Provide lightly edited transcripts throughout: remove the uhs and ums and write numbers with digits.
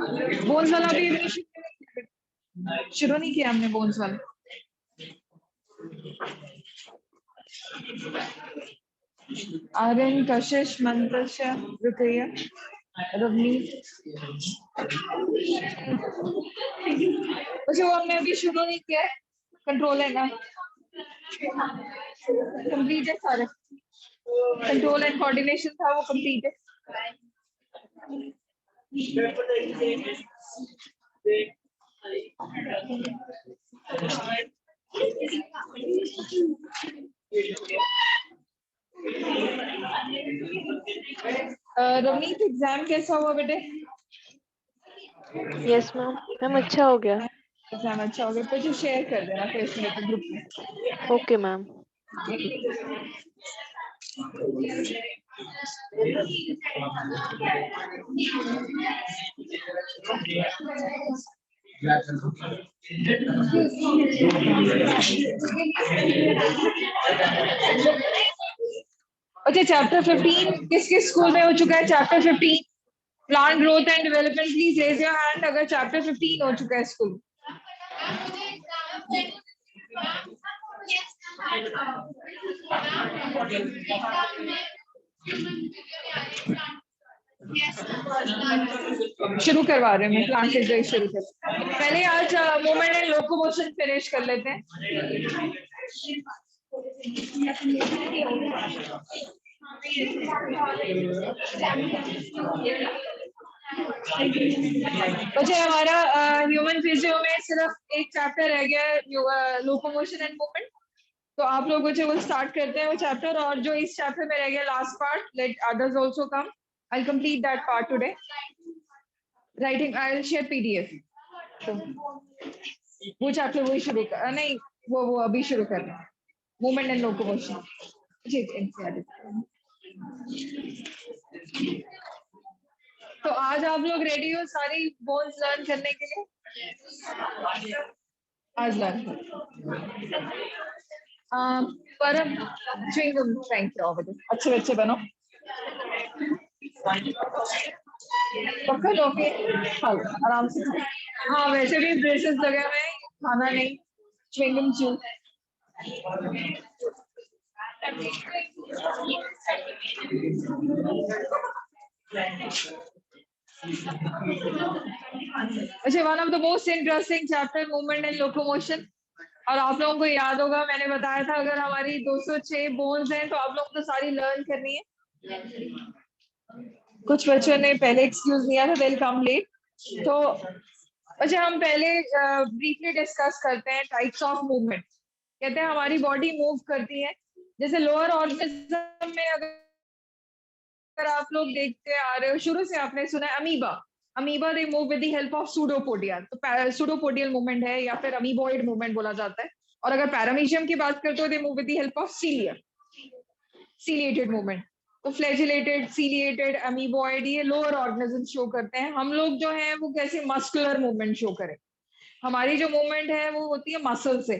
Bones वाला भी शुरू नहीं किया हमने बोन्स वाला। आर्यन, कशिश, मंतशा, रुकैया, रवनीत। अच्छा वो हमने अभी शुरू नहीं किया, कंट्रोल है ना, कंप्लीट है सारे। कंट्रोल एंड कोऑर्डिनेशन था वो कंप्लीट है। रवनीत एग्जाम कैसा हुआ बेटे? यस मैम, मैम अच्छा हो गया। एग्जाम अच्छा हो गया तो जो शेयर कर देना टेस्ट में ग्रुप में। Okay ma'am. अच्छा चैप्टर 15 किस किस स्कूल में हो चुका है? Chapter 15 plant growth and development, please raise your hand अगर चैप्टर 15 हो चुका है स्कूल। शुरू करवा रहे हैं, मैं प्लांट से शुरू कर। पहले आज मूवमेंट एंड लोकोमोशन फिनिश कर लेते हैं। अच्छा हमारा ह्यूमन फिजियो में सिर्फ एक चैप्टर रह गया है, लोकोमोशन एंड मूवमेंट। तो आप लोगों से वो स्टार्ट करते हैं वो चैप्टर, और जो इस चैप्टर में रह गया last part, let others also come, I complete that part today. Writing I will share PDF. तो वो चैप्टर वही शुरू कर, नहीं वो अभी शुरू कर रहे हैं, मूवमेंट एंड लोकोमोशन। जी तो आज आप लोग रेडी हो सारी बोन्स लर्न करने के लिए? आज लर्न परम च्युइंगम थैंक यू, अच्छे बच्चे बनो। पक्का ओके, हाँ आराम से खाओ। हाँ वैसे भी ब्रेसेस लगे हुए हैं, खाना नहीं, च्युइंगम च्यू। अच्छा one of the most interesting chapter movement and locomotion. और आप लोगों को याद होगा मैंने बताया था अगर हमारी 206 बोन्स हैं तो आप लोगों को सारी लर्न करनी है। कुछ बच्चों ने पहले एक्सक्यूज दिया था, दिल कम लेट। तो अच्छा हम पहले ब्रीफली डिस्कस करते हैं टाइप्स ऑफ मूवमेंट। कहते हैं हमारी बॉडी मूव करती है, जैसे लोअर ऑर्गेनिज्म में अगर आप लोग देखते आ रहे हो शुरू से आपने सुना है amoeba. Amoeba they move with the help of pseudopodia, तो सूडोपोडियल मूवमेंट है या फिर अमीबॉइड मूवमेंट बोला जाता है। और अगर पैरामीशियम की बात करते हो दे move with the help of सीलिया, ciliated movement. तो फ्लैजिलेटेड, सीलिएटेड, अमीबॉइड ये लोअर ऑर्गेनिज्म शो करते हैं। हम लोग जो है वो कैसे मस्कुलर मूवमेंट शो करें। हमारी जो मूवमेंट है वो होती है मसल से।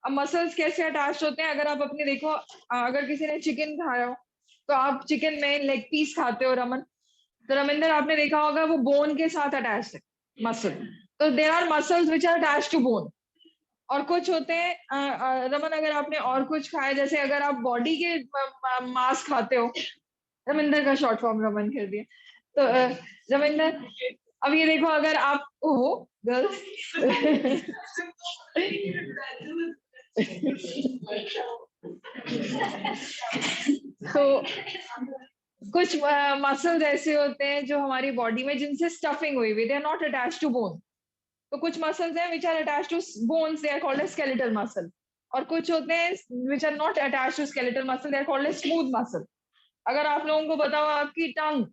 अब मसल्स कैसे अटैच होते हैं, अगर आप अपने देखो अगर किसी ने चिकन खाया हो तो आप चिकन में लेग पीस खाते हो रमन, तो रमिंदर आपने देखा होगा वो बोन के साथ अटैच है मसल। तो there are muscles which are attach to bone. और कुछ होते हैं रमन अगर आपने और कुछ खाया, जैसे अगर आप बॉडी के मांस खाते हो, रमिंदर का शॉर्ट फॉर्म रमन कर दिया। तो रमिंदर अब ये देखो अगर आप हो गर्ल्स तो कुछ मसल्स ऐसे होते हैं जो हमारी बॉडी में जिनसे स्टफिंग हुई हुई, they are not attached to bone. तो कुछ मसल्स हैं which are attached to bones, they are called as skeletal muscle. और कुछ होते हैं which are not attached to skeletal muscle, they are called as smooth muscle. अगर आप लोगों को बताओ आपकी टंग,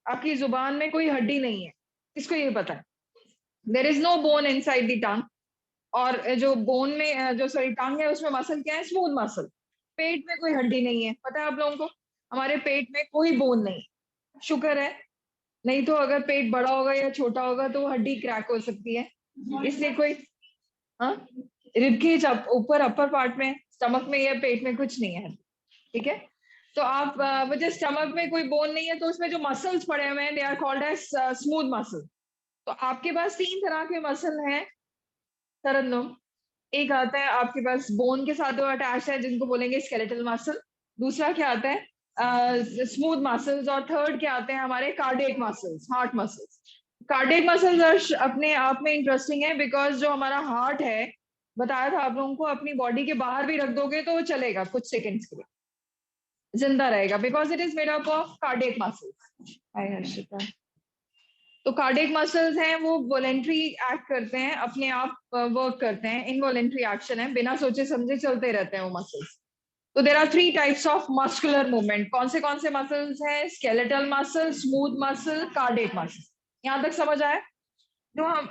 आपकी जुबान में कोई हड्डी नहीं है, किसको ये पता है? There is no bone inside the tongue. और जो बोन में जो सॉरी टंग है उसमें मसल क्या है? Smooth muscle. पेट में कोई हड्डी नहीं है, पता है आप लोगों को? हमारे पेट में कोई बोन नहीं, शुक्र है। नहीं तो अगर पेट बड़ा होगा या छोटा होगा तो हड्डी क्रैक हो सकती है। इसलिए कोई रिबकेज ऊपर अपर पार्ट में, स्टमक में या पेट में कुछ नहीं है, ठीक है। तो आप वजह स्टमक में कोई बोन नहीं है तो उसमें जो मसल्स पड़े हुए हैं they are called as smooth muscle. तो आपके पास 3 तरह के मसल हैं तरन्नुम। एक आता है आपके पास बोन के साथ अटैच है, जिनको बोलेंगे स्केलेटल मसल। दूसरा क्या आता है स्मूथ मसल्स। और थर्ड क्या आते हैं हमारे cardiac muscles, heart muscles. Cardiac muscles अपने आप में इंटरेस्टिंग है, बिकॉज जो हमारा हार्ट है, बताया था आप लोगों को, अपनी बॉडी के बाहर भी रख दोगे तो वो चलेगा कुछ सेकंड्स के लिए, जिंदा रहेगा, because it is made up of cardiac muscles. Hi Harshita. तो कार्डियक मसल्स हैं वो वॉलेंट्री एक्ट करते हैं, अपने आप वर्क करते हैं, इनवॉलेंट्री एक्शन है, बिना सोचे समझे चलते रहते हैं वो मसल्स। तो there are 3 types of muscular movement. कौन से मसल्स हैं? Skeletal muscle, smooth muscle, cardiac muscle. यहाँ तक समझ आया? तो हम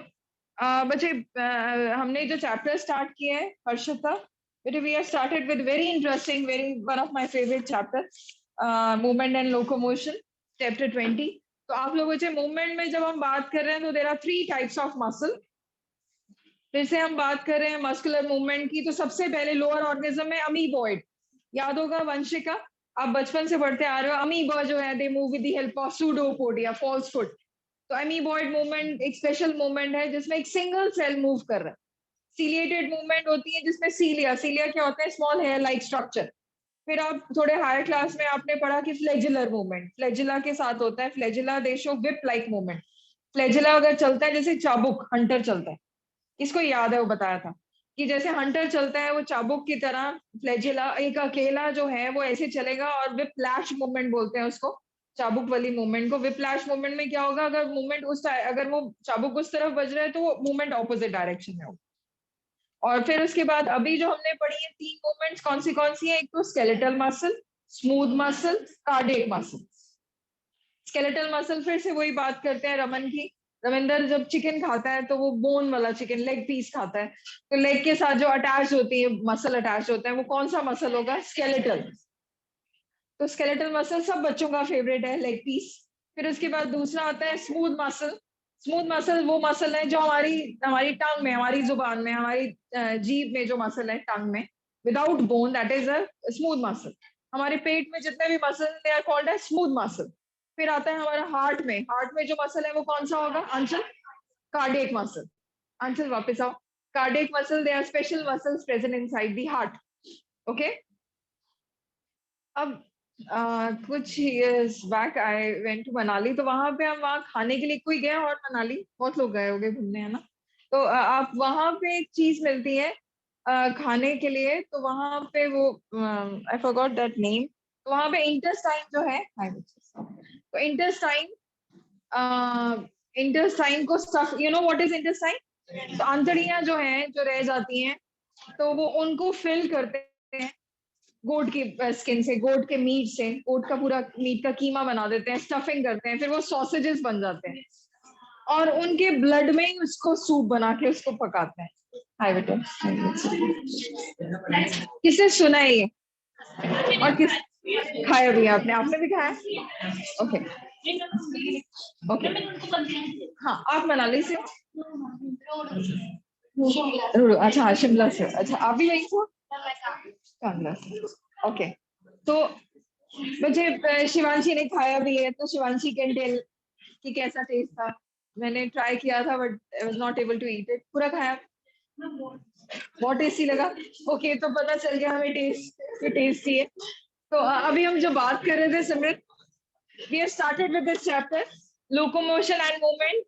बच्चे हमने जो चैप्टर स्टार्ट किए हैं हर्षिता, बेटे we have started with very interesting, very one of my favourite chapter, movement and locomotion, chapter 20। तो आप लोगों से मूवमेंट में जब हम बात कर रहे हैं तो there are 3 types of muscle. फिर से हम बात कर रहे हैं मस्कुलर मूवमेंट की, तो सबसे पहले लोअर ऑर्गेनिज्म में अमीबॉइड। याद होगा वंशिका, आप बचपन से पढ़ते आ रहे हो, अमीबा जो है they move with the help of pseudopodia, false foot. तो अमीबॉइड मूवमेंट एक स्पेशल मूवमेंट है जिसमें एक सिंगल सेल मूव कर रहा है। सीलिएटेड मूवमेंट होती है जिसमें सीलिया, सीलिया क्या होता है? Small hair like structure. फिर आप थोड़े हायर क्लास में आपने पढ़ा कि फ्लैजिलर मूवमेंट, फ्लैजिला के साथ होता है, फ्लैजिला दे show whip like movement. Flagella अगर चलता है जैसे चाबुक, हंटर चलता है, इसको याद है वो बताया था कि जैसे हंटर चलता है वो चाबुक की तरह, फ्लैजिला एक अकेला जो है वो ऐसे चलेगा। और विप्लैश मूवमेंट बोलते हैं उसको, चाबुक वाली मूवमेंट को। विप्लैश मूवमेंट में क्या होगा, अगर मूवमेंट अगर वो चाबुक उस तरफ बज रहा है तो वो मूवमेंट ऑपोजिट डायरेक्शन में होगा। और फिर उसके बाद अभी जो हमने पढ़ी है 3 मूवमेंट्स, कौन सी है? एक तो skeletal muscle, smooth muscle, cardiac muscle. Skeletal muscle फिर से वही बात करते हैं रमन की। रविंदर जब चिकन खाता है तो वो बोन वाला चिकन, लेग पीस खाता है, तो लेग के साथ जो अटैच होती है मसल, अटैच होता है, वो कौन सा मसल होगा? स्केलेटल। तो स्केलेटल मसल सब बच्चों का फेवरेट है, लेग पीस। फिर उसके बाद दूसरा आता है स्मूथ मसल। स्मूथ मसल वो मसल है जो हमारी हमारी टंग में, हमारी जुबान में, हमारी जीभ में जो मसल है टंग में, without bone, that is a smooth muscle. हमारे पेट में जितने भी मसल, दे आर कॉल्ड है स्मूथ मसल। फिर आता है हमारा हार्ट में, हार्ट में जो मसल है वो कौन सा होगा अंशल? Cardiac muscle. अंशल वापस आओ। Cardiac muscle, they are special muscles present inside the heart. Okay. अब कुछ years back I went to Manali, तो वहां पे हम वहाँ खाने के लिए, कोई गया और मनाली? बहुत लोग गए होंगे घूमने, है ना? तो आप वहां पे एक चीज मिलती है खाने के लिए, तो वहां पे वो आई फॉरगॉट दैट नेम। तो वहां पे इंटेस्टाइन जो है, तो इंटेस्टाइन, इंटेस्टाइन को stuff, you know what is intestine? तो आंतड़ियां जो हैं जो रह जाती हैं, तो वो उनको फिल करते हैं गोट की स्किन से, गोट के मीट से, गोट का पूरा मीट का कीमा बना देते हैं, स्टफिंग करते हैं, फिर वो सॉसेजेस बन जाते हैं, और उनके ब्लड में ही उसको सूप बना के उसको पकाते हैं। हाय बेटा, किसने सुना है ये? और किस खाया भी है आपने? आपने भी खाया? Okay okay. हाँ, आप मनाली से हो? अच्छा हाँ, शिमला से। अच्छा, आप भी वहीं से? कांगड़ा से। ओके। तो मुझे शिवांशी ने खाया भी है, तो शिवांशी कैन टेल कि कैसा टेस्ट था। मैंने ट्राई किया था but I was not able to eat it. पूरा खाया? बहुत टेस्टी लगा। ओके, तो पता चल गया हमें टेस्ट टेस्टी है। तो अभी हम जो बात कर रहे थे Simran, we have started with this chapter, locomotion and movement.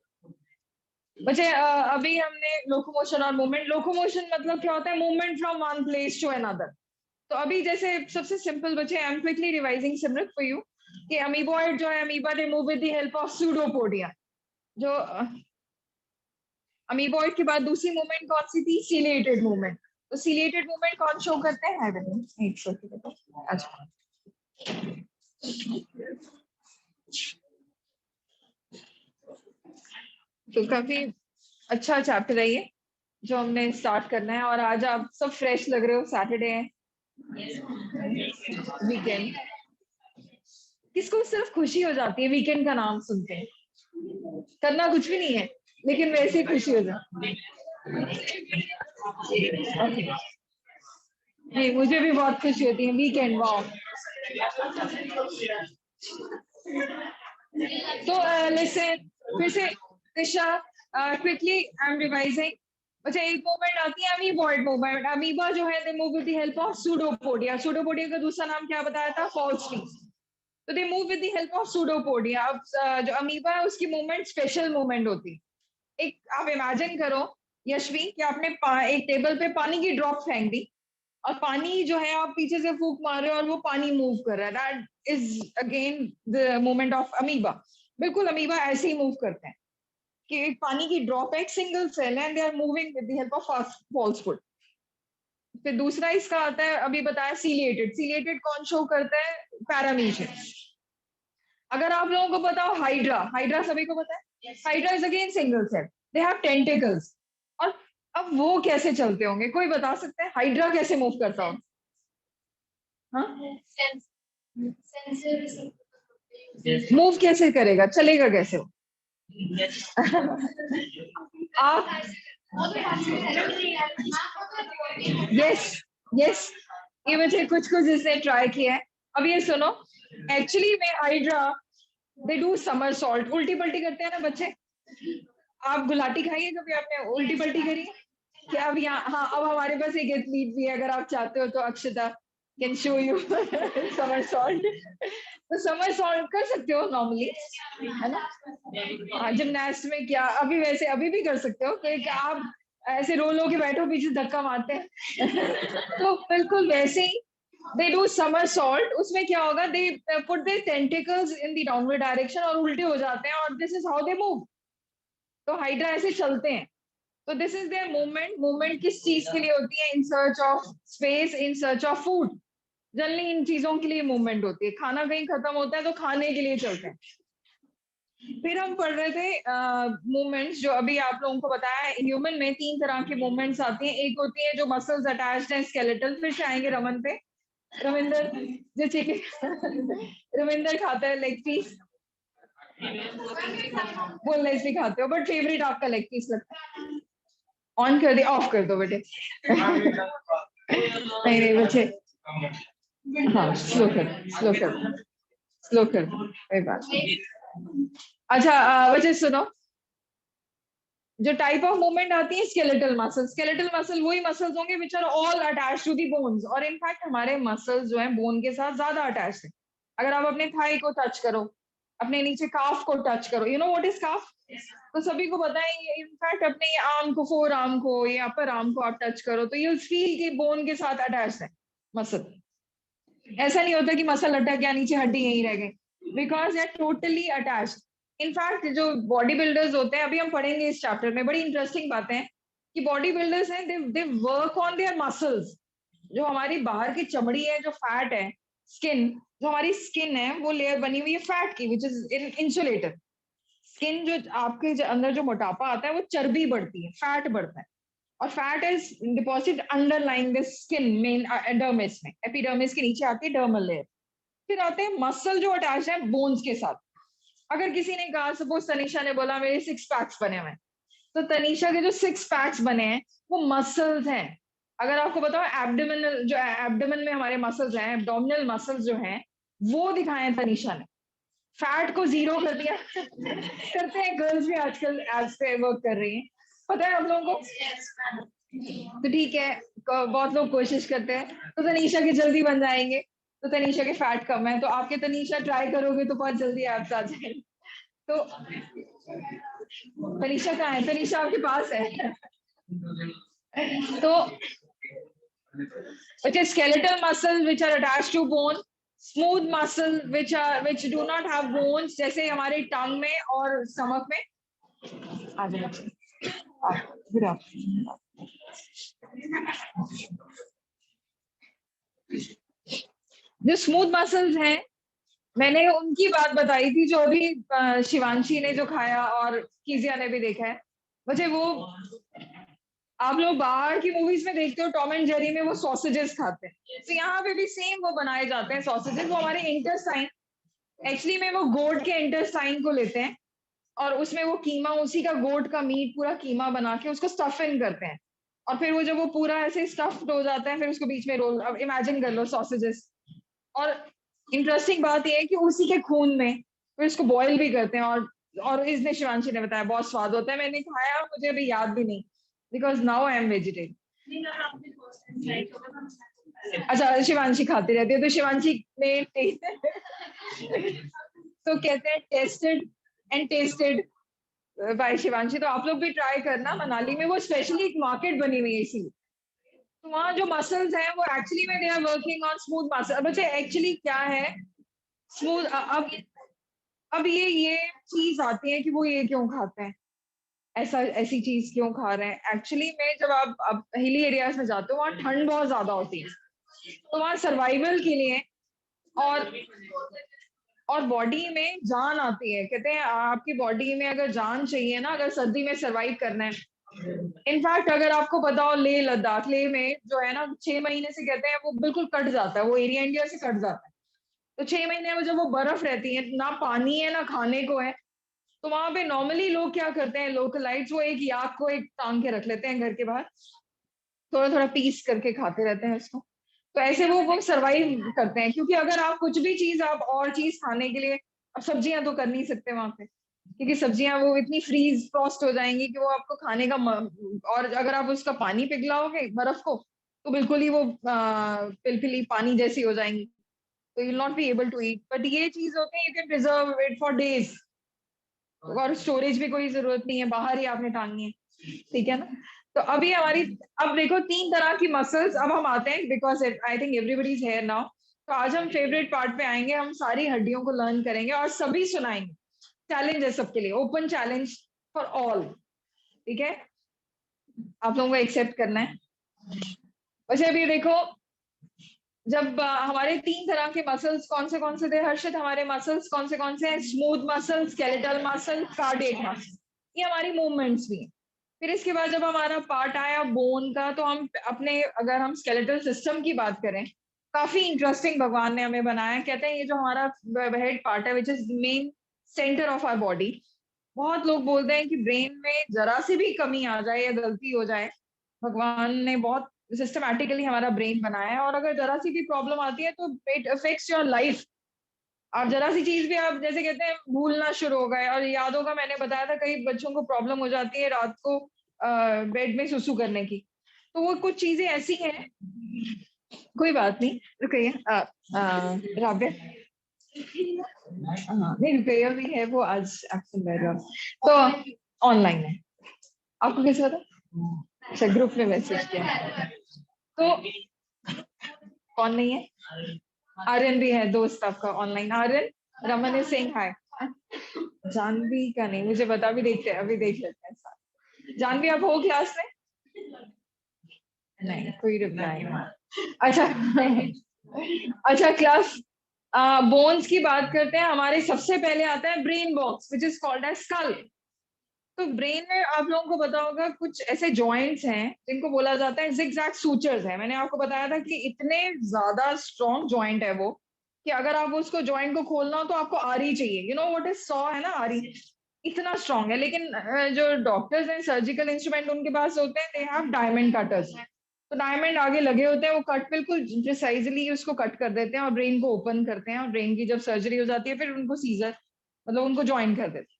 बच्चे अभी हमने लोकोमोशन और मूवमेंट, लोकोमोशन मतलब क्या होता है? Movement from one place to another. तो अभी जैसे सबसे सिंपल बच्चे, I am quickly revising Simran for you, कि अमीबॉइड जो है, amoeba they move with the help of pseudopodia. जो अमीबॉइड के बाद दूसरी मूवमेंट कौन सी थी? Ciliated movement. तो सीलिएटेड मूवमेंट कौन शो करते हैं? है बेटा एक सेकंड। अच्छा, तो काफी अच्छा चैप्टर है ये जो हमने स्टार्ट करना है। और आज आप सब फ्रेश लग रहे हो, सैटरडे है, वीकेंड। किसको सिर्फ खुशी हो जाती है वीकेंड का नाम सुनते हैं? करना कुछ भी नहीं है, लेकिन वैसे ही खुशी हो जाती है। Okay. जी, मुझे भी बहुत खुशी होती है वीकेंड, वाओ। तो लिसन, फिर से Trisha, quickly I am revising. अच्छा, एक मूवमेंट आती है अमीबॉइड मूवमेंट। अमीबा जो है they move with the help of pseudopodia. Pseudopodia का दूसरा नाम क्या बताया था? False leaf. तो they move with the help of pseudopodia. अब जो अमीबा है उसकी मूवमेंट स्पेशल मूवमेंट होती है। एक आप इमेजिन करो यशवी कि आपने एक टेबल पे पानी की ड्रॉप फेंक दी और पानी जो है आप पीछे से फूंक मार रहे हो और वो पानी मूव कर रहा है। That is again the movement of amoeba. बिल्कुल अमीबा ऐसे ही मूव करते हैं कि एक पानी की ड्रॉप है, एक सिंगल सेल है, and they are moving with the help of false foot. फिर दूसरा इसका आता है, अभी बताया सीलिएटेड। सीलिएटेड कौन शो करता है? पैरामीशियम। अगर आप लोगों को बताओ हाइड्रा, हाइड्रा सभी को पता है? Hydra is again single cell, they have tentacles. और अब वो कैसे चलते होंगे? कोई बता सकते हैं हाइड्रा कैसे मूव करता हो? हाँ, मूव कैसे करेगा, चलेगा कैसे वो? आप यस यस, ये मुझे कुछ कुछ इसने ट्राई किया है। अब ये सुनो, एक्चुअली में hydra they do summer salt. उल्टी पल्टी करते हैं ना बच्चे। आप गुलाटी खाइए कभी? आपने उल्टी पल्टी करी है क्या? अब यहाँ, हाँ, अब हमारे पास एक एथलीट भी है, अगर आप चाहते हो तो Akshata can show you somersault. तो समर सॉल्ट कर सकते हो नॉर्मली, है ना? हाँ, जिमनास्ट में क्या, अभी वैसे अभी भी कर सकते हो कि आप ऐसे रोल होके बैठो, पीछे धक्का मारते हैं। तो बिल्कुल वैसे ही दे डू समर सॉल्ट। उसमें क्या होगा, they put their tentacles in the downward direction और उल्टे हो जाते हैं, और this is how they move. तो हाइड्रा ऐसे चलते हैं। तो this is their movement. Movement किस चीज के लिए होती है? In search of space, in search of food. Generally इन चीजों के लिए मूवमेंट होती है। खाना कहीं खत्म होता है तो खाने के लिए चलते हैं। फिर हम पढ़ रहे थे मूवमेंट्स, जो अभी आप लोगों को बताया है। ह्यूमन में 3 तरह की मूवमेंट्स आती हैं। एक होती है जो मसल्स अटैच्ड हैं, स्केलेटल। फिर से आएंगे रमन पे। रविंदर जो चिकन रविंदर खाता है लेग पीस, बोनलेस भी खाते हो, बट फेवरेट आपका लेग पीस लगता है। ऑन कर दे, ऑफ कर दो बेटे। नहीं नहीं बच्चे, हाँ, स्लो कर, स्लो कर, स्लो कर, कोई बात नहीं। अच्छा, बच्चे सुनो, जो टाइप ऑफ मूवमेंट आती है स्केलेटल मसल। स्केलेटल मसल वही मसल्स होंगे which are all attached to the bones. और इनफैक्ट हमारे मसल्स जो है बोन के साथ ज्यादा अटैच्ड है। अगर आप अपने थाई को टच करो, अपने नीचे काफ को टच करो, यू नो व्हाट इज काफ? तो सभी को पता है। इनफैक्ट अपने आर्म को, फोर आर्म को या अपर आर्म को आप टच करो तो यू फील कि बोन के साथ अटैच है मसल। ऐसा नहीं होता कि मसल अटक गया, नीचे हड्डी यहीं रह गई, because they are totally attached. In fact जो बॉडी बिल्डर्स होते हैं, अभी हम पढ़ेंगे इस चैप्टर में, बड़ी इंटरेस्टिंग बातें हैं कि बॉडी बिल्डर्स हैं, they work on their muscles. जो हमारी बाहर की चमड़ी है, जो फैट है, स्किन, जो हमारी स्किन है वो लेयर बनी हुई है फैट की, विच इज इंसुलेटर। स्किन जो आपके अंदर जो मोटापा आता है वो चर्बी बढ़ती है, फैट बढ़ता है। और fat is deposit underlying the skin, main dermis में। एपिडर्मिस के नीचे आती है डर्मल लेयर। फिर आते हैं मसल जो अटैच है बोन्स के साथ। अगर किसी ने कहा, सपोज तनीषा ने बोला मेरे 6 पैक्स बने हुए हैं, तो तनीषा के जो 6 पैक्स बने हैं वो मसल्स हैं। अगर आपको बताओ एब्डोमिनल, जो एब्डोमेन में हमारे मसल्स हैं, एब्डोमिनल मसल्स जो हैं वो दिखाए हैं तनीषा ने। फैट को जीरो कर दिया। करते हैं, गर्ल्स भी आजकल एब्स पे वर्क कर रही हैं, पता है आप लोगों को। तो ठीक है, बहुत लोग कोशिश करते हैं, तो तनीषा के जल्दी बन जाएंगे। तो तनीषा के फैट कम है, तो आपके तनीषा ट्राई करोगे तो बहुत जल्दी एब्स आ जाएंगे। तो तनीषा कहाँ है? तनीषा आपके पास है। तो which is skeletal muscle which are attached to bone, smooth muscle which do not have bones, जैसे हमारे टंग में और स्टमक में। आ जाओ, गुड आफ्टरनून। जो स्मूथ मसल्स हैं, मैंने उनकी बात बताई थी जो अभी शिवांशी ने जो खाया और कीजिया ने भी देखा है। मुझे वो, आप लोग बाहर की मूवीज में देखते हो टॉम एंड जेरी में वो सॉसेजेस खाते हैं, तो यहाँ पे भी सेम वो बनाए जाते हैं सॉसेजेस। वो हमारे इंटेस्टाइन, एक्चुअली में वो गोट के इंटेस्टाइन को लेते हैं और उसमें वो कीमा, उसी का गोट का मीट पूरा कीमा बना के उसको स्टफ इन करते हैं। और फिर वो जब वो पूरा ऐसे स्टफ्ड हो जाता है, फिर उसको बीच में रोल, अब इमेजिन कर लो सॉसेजेस। और इंटरेस्टिंग बात यह है कि उसी के खून में फिर उसको बॉईल भी करते हैं और और इसने शिवांशी ने बताया बहुत स्वाद होता है, मैंने खाया, मुझे अभी याद भी नहीं, because now I am vegetarian. अच्छा शिवांशी खाती रहती है, तो शिवांशी ने तो कहते हैं tested and tested by Shivanshi. तो आप लोग भी ट्राई करना, मनाली में वो स्पेशली एक मार्केट बनी हुई है इसीलिए। तो वहाँ जो मसल्स हैं वो एक्चुअली में they are working on smooth muscle. बच्चे एक्चुअली क्या है स्मूथ, अब ये चीज आती है कि वो ये क्यों खाते हैं, ऐसा ऐसी चीज क्यों खा रहे हैं। एक्चुअली में जब आप हिली एरियाज में जाते हो वहाँ ठंड बहुत ज्यादा होती है, तो वहाँ सर्वाइवल के लिए और बॉडी में जान आती है। कहते हैं आपकी बॉडी में अगर जान चाहिए ना, अगर सर्दी में सरवाइव करना है। इनफैक्ट अगर आपको पता हो लेह लद्दाख, लेह में जो है ना 6 महीने से कहते हैं वो बिल्कुल कट जाता है, वो एरिया इंडिया से कट जाता है। तो 6 महीने में जब वो बर्फ रहती है, ना पानी है ना खाने को है, तो वहां पे नॉर्मली लोग क्या करते हैं, लोकलाइट्स, वो एक याक को एक टांग के रख लेते हैं घर के बाहर, थोड़ा थोड़ा पीस करके खाते रहते हैं उसको। तो ऐसे वो सरवाइव करते हैं, क्योंकि अगर आप कुछ भी चीज आप और चीज खाने के लिए, अब सब्जियां तो कर नहीं सकते वहां पे, क्योंकि सब्जियां वो इतनी फ्रीज फ्रॉस्ट हो जाएंगी कि वो आपको खाने का और अगर आप उसका पानी पिघलाओगे बर्फ को, तो बिल्कुल ही वो पिलपिली पानी जैसी हो जाएंगी, तो you not be able to eat. But ये चीज होती है you can preserve it for days, और स्टोरेज भी कोई जरूरत नहीं है, बाहर ही आपने टांगनी है, ठीक है ना। तो अभी हमारी, अब देखो 3 तरह की मसल्स, अब हम आते हैं because I think everybody is here now. तो आज हम फेवरेट पार्ट पे आएंगे, हम सारी हड्डियों को लर्न करेंगे और सभी सुनाएंगे। चैलेंज है सबके लिए, ओपन चैलेंज फॉर ऑल, ठीक है, आप लोगों को एक्सेप्ट करना है। वैसे अभी देखो, जब हमारे 3 तरह के मसल्स कौन से थे हर्षित, हमारे मसल्स कौन से हैं, smooth muscle, skeletal muscle, cardiac muscle, ये हमारी मूवमेंट्स भी हैं। फिर इसके बाद जब हमारा पार्ट आया बोन का, तो हम अपने, अगर हम स्केलेटल सिस्टम की बात करें, काफी इंटरेस्टिंग भगवान ने हमें बनाया। कहते हैं ये जो हमारा हेड पार्ट है which is main centre of our body, बहुत लोग बोलते हैं कि ब्रेन में जरा सी भी कमी आ जाए या गलती हो जाए, भगवान ने बहुत सिस्टमैटिकली हमारा ब्रेन बनाया है, और अगर जरा सी भी प्रॉब्लम आती है तो इट अफेक्ट्स योर लाइफ। आप जरा सी चीज भी आप जैसे कहते हैं भूलना शुरू हो गए, और याद होगा मैंने बताया था कई बच्चों को प्रॉब्लम हो जाती है रात को बेड में सुसु करने की। तो वो कुछ चीजें ऐसी हैं, कोई बात नहीं, रुकिए राब्या, हाँ नहीं रुपया भी है, वो आज एब्सेंट रह रहा, तो ऑनलाइन है। आपको कैसे पता? अच्छा ग्रुप में मैसेज किया, तो कौन नहीं है? आर्यन भी है दोस्त आपका online, Aryan, Raman is saying hi. Janvi का नहीं मुझे बता, अभी देखते हैं, अभी देख लेते हैं साथ। जानवी आप हो क्लास में? नहीं कोई रिप्लाई नहीं। अच्छा अच्छा क्लास, बोन्स की बात करते हैं, हमारे सबसे पहले आता है brain box which is called as skull. तो ब्रेन में आप लोगों को पता होगा कुछ ऐसे जॉइंट्स हैं जिनको बोला जाता है जिगजैग सूचर्स है। मैंने आपको बताया था कि इतने ज्यादा स्ट्रॉन्ग जॉइंट है वो, कि अगर आप उसको जॉइंट को खोलना हो तो आपको आरी चाहिए, you know what is saw, है ना आरी, इतना स्ट्रॉन्ग है। लेकिन जो डॉक्टर्स हैं सर्जिकल इंस्ट्रूमेंट उनके पास होते हैं, दे हैव डायमंड कटर्स, तो डायमंड आगे लगे होते हैं, वो कट बिल्कुल प्रिसाइजली उसको कट कर देते हैं और ब्रेन को ओपन करते हैं, और ब्रेन की जब सर्जरी हो जाती है फिर उनको सीजर, मतलब उनको ज्वाइन कर देते हैं।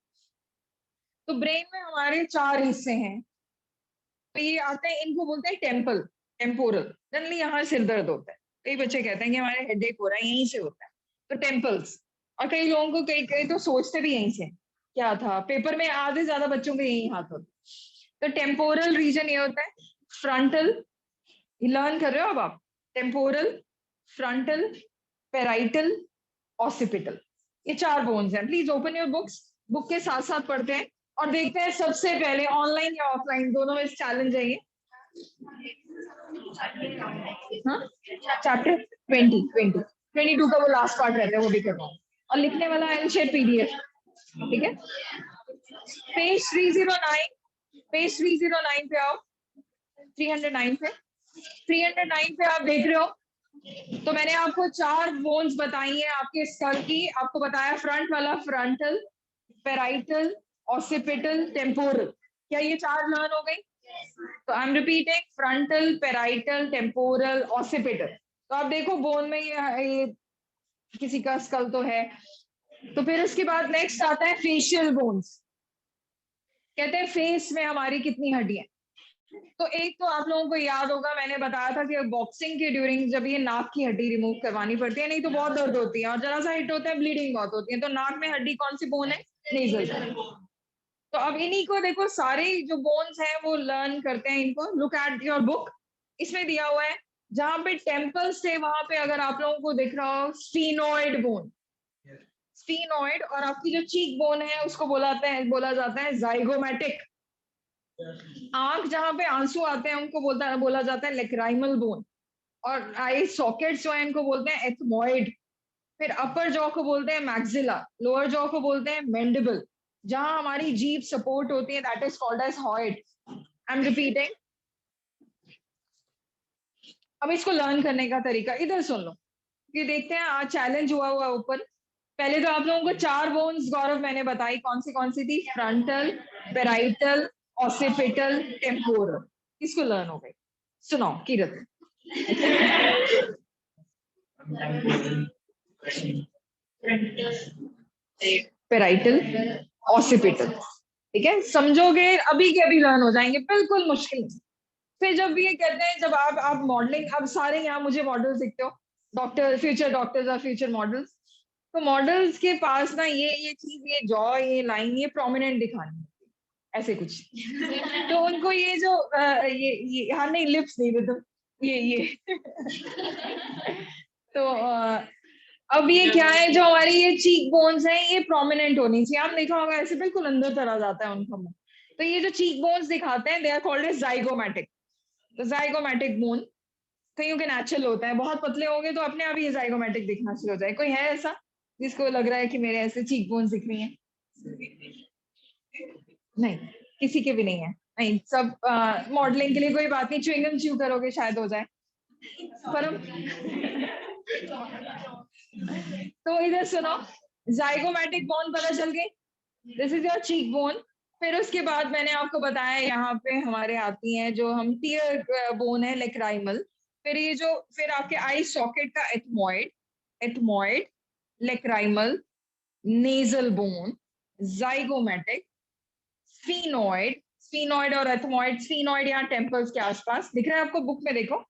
तो ब्रेन में हमारे 4 हिस्से हैं, तो ये आते हैं, इनको बोलते हैं टेम्पल, टेम्पोरल, जनरली यहाँ सिर दर्द होता है, कई बच्चे कहते हैं कि हमारे हेडेक हो रहा है, यहीं से होता है, तो टेम्पल्स। और कई लोगों को, कई कई तो सोचते भी यहीं से, क्या था पेपर में आधे ज्यादा बच्चों के यही हाथ होते हैं। तो टेम्पोरल रीजन ये होता है, फ्रंटल, लर्न कर रहे हो अब आप, टेम्पोरल, फ्रंटल, पेराइटल, ऑसिपिटल, ये 4 बोन्स हैं। Please open your books, book के साथ साथ पढ़ते हैं और देखते हैं सबसे पहले ऑनलाइन या ऑफलाइन दोनों में चैलेंज है ये। हाँ चैप्टर 22 का वो लास्ट पार्ट रहता है, वो भी कर रहा हूँ, और लिखने वाला है शेयर पीडीएफ, ठीक है। पेज 309, पेज 309 पे आओ, 309 पे, 309 पे आप देख रहे हो। तो मैंने आपको 4 बोन्स बताई है आपके स्कल की, आपको बताया फ्रंट वाला फ्रंटल, पेराइटल, ऑसिपिटल, टेम्पोरल, क्या ये 4 लर्न हो गई? तो आई am repeating, frontal, parietal, temporal, occipital. तो आप देखो बोन में ये किसी का स्कल तो है, तो फिर उसके बाद नेक्स्ट आता है फेशियल बोन्स। कहते हैं फेस में हमारी कितनी हड्डियां। तो एक तो आप लोगों को याद होगा, मैंने बताया था कि बॉक्सिंग के ड्यूरिंग जब ये नाक की हड्डी रिमूव करवानी पड़ती है, नहीं तो बहुत दर्द होती है और जरा सा हिट होता है ब्लीडिंग बहुत होती है। तो नाक में हड्डी कौन सी बोन है? नेजल। तो अब इन्हीं को देखो, सारे जो बोन्स हैं वो लर्न करते हैं इनको। लुक एट योर बुक, इसमें दिया हुआ है जहां पे टेम्पल्स थे वहां पे अगर आप लोगों को दिख रहा हो स्फीनोइड बोन, स्फीनोइड। और आपकी जो चीक बोन है उसको बोला जाता है जाइगोमेटिक। आंख जहां पे आंसू आते हैं उनको बोला जाता है लेक्राइमल बोन। और आई सॉकेट्स जो है इनको बोलते हैं एथमोइड। फिर अपर जॉ को बोलते हैं मैक्सिला, लोअर जॉ को बोलते हैं मैंडिबल। जहां हमारी जीभ सपोर्ट होती है that is called as hyoid. I am repeating. अब इसको लर्न करने का तरीका इधर सुन लो, ये देखते हैं आज चैलेंज हुआ ऊपर। पहले तो आप लोगों को 4 बोन्स गौरव मैंने बताई, कौन सी थी? Frontal, parietal, occipital, temporal. किसको लर्न हो गई? सुनाओ कीरत। Parietal, occipital. ठीक है, समझोगे अभी के अभी लर्न हो जाएंगे, बिल्कुल मुश्किल नहीं। फिर जब ये कहते हैं, जब आप मॉडलिंग, अब सारे यहाँ मुझे मॉडल्स दिखते हो, डॉक्टर, फ्यूचर डॉक्टर्स और फ्यूचर मॉडल्स। तो मॉडल्स के पास ना ये चीज, ये जॉ, ये लाइन, ये प्रोमिनेंट दिखानी है, ऐसे कुछ। तो उनको ये जो ये हाँ नहीं, लिप्स नहीं मतलब ये तो अब ये क्या है, जो हमारी ये चीक बोन्स हैं ये प्रोमिनेंट होनी चाहिए। आप देखा होगा ऐसे बिल्कुल अंदर चला जाता है उनका मुंह। तो ये जो चीक बोन्स दिखाते हैं they are called as zygomatic. तो जाइगोमैटिक बोन कईयों के नेचुरल होता है, बहुत पतले होंगे तो अपने आप ही जाइगोमैटिक दिखना शुरू हो जाए। कोई है ऐसा जिसको लग रहा है कि मेरे ऐसे चीक बोन्स दिख रही हैं? नहीं, किसी के भी नहीं है। नहीं, सब मॉडलिंग के लिए कोई बात नहीं, च्युइंगम च्यू करोगे शायद हो जाए। पर तो इधर सुनो, जाइगोमैटिक बोन पता चल गई, this is your cheek bone. फिर उसके बाद मैंने आपको बताया यहाँ पे हमारे आती हैं जो हम टीयर बोन है लेक्राइमल। फिर ये जो फिर आपके आई सॉकेट का ethmoid, ethmoid, lacrimal, nasal bone, zygomatic, sphenoid. Sphenoid और एथमोइड, स्फीनोइड यहाँ टेम्पल्स के आसपास दिख रहा है आपको, बुक में देखो।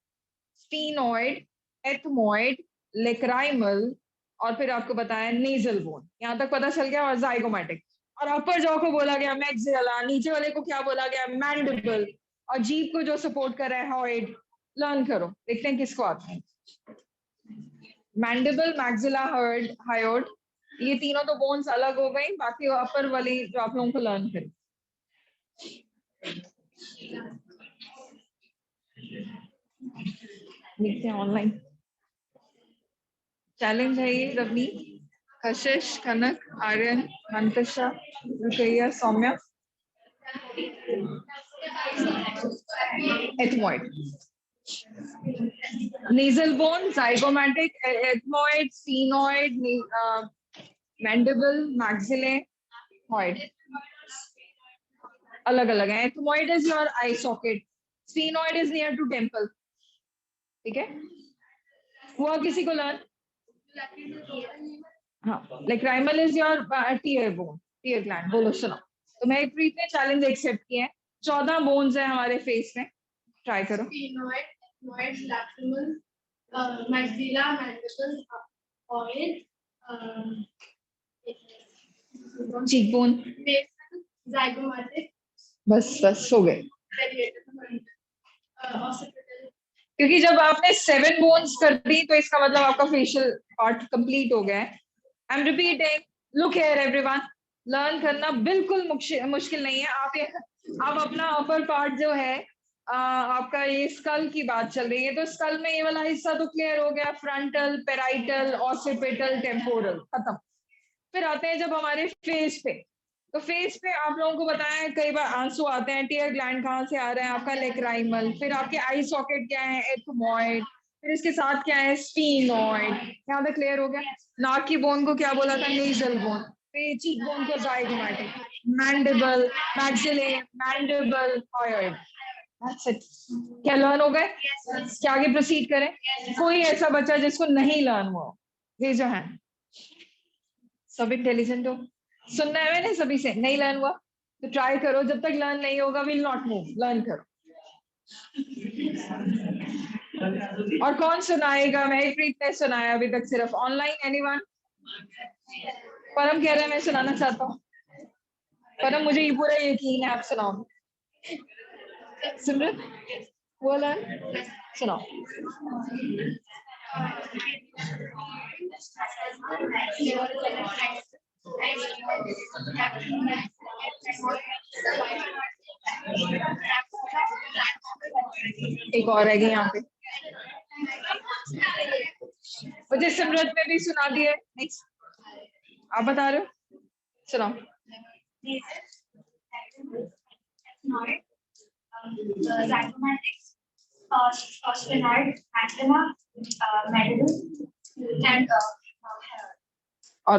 स्फीनोइड, एथमोइड, लेक्राइमल, और फिर आपको बताया नेजल बोन, यहाँ तक पता चल गया। और जाइगोमैटिक। और अपर जॉ को बोला गया मैक्सिला, नीचे वाले को क्या बोला गया? मैंडिबल। और जीभ को जो सपोर्ट कर रहा है हॉइड। लर्न करो, देखते हैं किसको आता है। मैंडिबल, मैक्सिला, हर्ड, हायोड, ये तीनों तो बोन्स अलग हो गई, बाकी अपर वाली जो आप लोगों को लर्न करें। देखते हैं ऑनलाइन चैलेंज है ये। Ravni, Kashish, Kanak, Aryan, Mantasha, Ruqaiya, Saumya. Ethmoid, nasal bone, zygomatic, ethmoid, sphenoid, mandible, maxillae, hyoid. अलग अलग है। Ethmoid is your eye socket, sphenoid is near to temple. ठीक है, हुआ किसी को लर्न? हाँ, lacrimal is your tear bone, tear gland. बोलो सुनो, तो मैं प्रीत ने चैलेंज एक्सेप्ट किया है। 14 बोन्स है हमारे फेस में, ट्राई करो। चीक बोन, बस बस हो गए। क्योंकि जब आपने 7 बोन्स कर दी तो इसका मतलब आपका फेशियल पार्ट कंप्लीट हो गया है। आई am repeating, look here everyone, learn करना बिल्कुल मुश्किल नहीं है। आप अपना अपर पार्ट जो है, आपका ये स्कल की बात चल रही है, तो स्कल में ये वाला हिस्सा तो क्लियर हो गया, फ्रंटल, पेराइटल, ऑसिपिटल, टेम्पोरल, खत्म। फिर आते हैं जब हमारे फेस पे, तो फेस पे आप लोगों को बताया है कई बार आंसू आते हैं, टीयर ग्लैंड कहाँ से आ रहे हैं? आपका लेक्राइमल। फिर आपके आई सॉकेट क्या है? एथमोइड। फिर इसके साथ क्या है? स्फीनोइड। यहाँ पे क्लियर हो गया। नाक की बोन को क्या बोला था? Nasal bone. फिर चीक बोन को जाइगोमैटिक, मैंडिबल, मैक्सिले, मैंडिबल, हॉइड। क्या लर्न हो गए? क्या आगे प्रोसीड करें? कोई ऐसा बच्चा जिसको नहीं लर्न हुआ? Raise your hand. सब इंटेलिजेंट हो, सुनना है मैंने सभी से, नहीं लर्न हुआ तो ट्राई करो, जब तक लर्न नहीं होगा विल नॉट मूव, लर्न करो। और कौन सुनाएगा? महकप्रीत ने सुनाया अभी तक सिर्फ। Online anyone? परम कह रहे हैं मैं सुनाना चाहता हूँ। परम मुझे ये पूरा यकीन है आप सुनाओ। सिमरन वो लर्न सुनाओ। एक और रहेगी यहाँ पे, मुझे सिमरन में भी सुना दिए। नेक्स्ट आप बता रहे हो, सुनाओ। Mathematics, sphenoid, maxima, medal, and और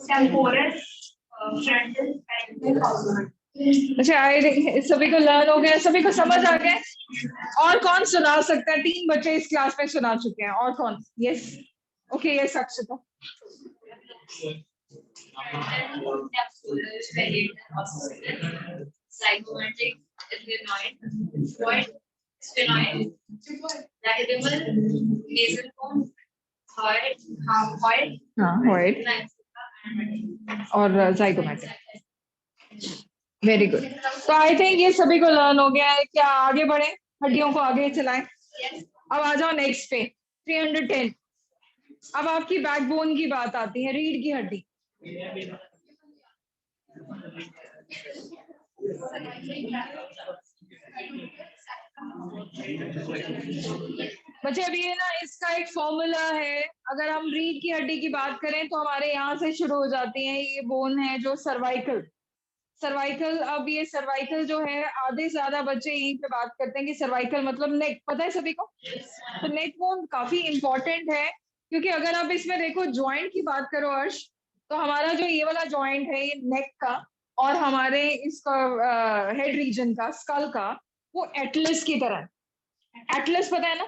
temporal, frontal, parietal. अच्छा सभी को लर्न हो गया, सभी को समझ आ गया। और कौन सुना सकता है? 3 बच्चे इस क्लास में सुना चुके हैं, और कौन? यस ओके, यस अक्षता। Zygomatic, sphenoid, void, sphenoid, lateral, nasal form, void, void, हाँ void और zygomatic। Very good. तो आई थिंक ये सभी को लर्न हो गया है। क्या आगे बढ़े, हड्डियों को आगे चलाएं? अब आ जाओ नेक्स्ट पे 310। अब आपकी बैकबोन की बात आती है, रीढ़ की हड्डी। बच्चे अभी ये ना इसका एक फॉर्मूला है, अगर हम रीढ़ की हड्डी की बात करें तो हमारे यहाँ से शुरू हो जाती है। ये बोन है जो सर्वाइकल, सर्वाइकल। अब ये सर्वाइकल जो है, आधे से ज्यादा बच्चे यहीं पे बात करते हैं कि सर्वाइकल मतलब नेक, पता है सभी को? तो नेक बोन काफी इंपॉर्टेंट है, क्योंकि अगर आप इसमें देखो ज्वाइंट की बात करो अर्श, तो हमारा जो ये वाला ज्वाइंट है ये नेक का, और हमारे इसका हेड रीजन का, स्कल का, वो एटलस की तरह। एटलस पता है ना,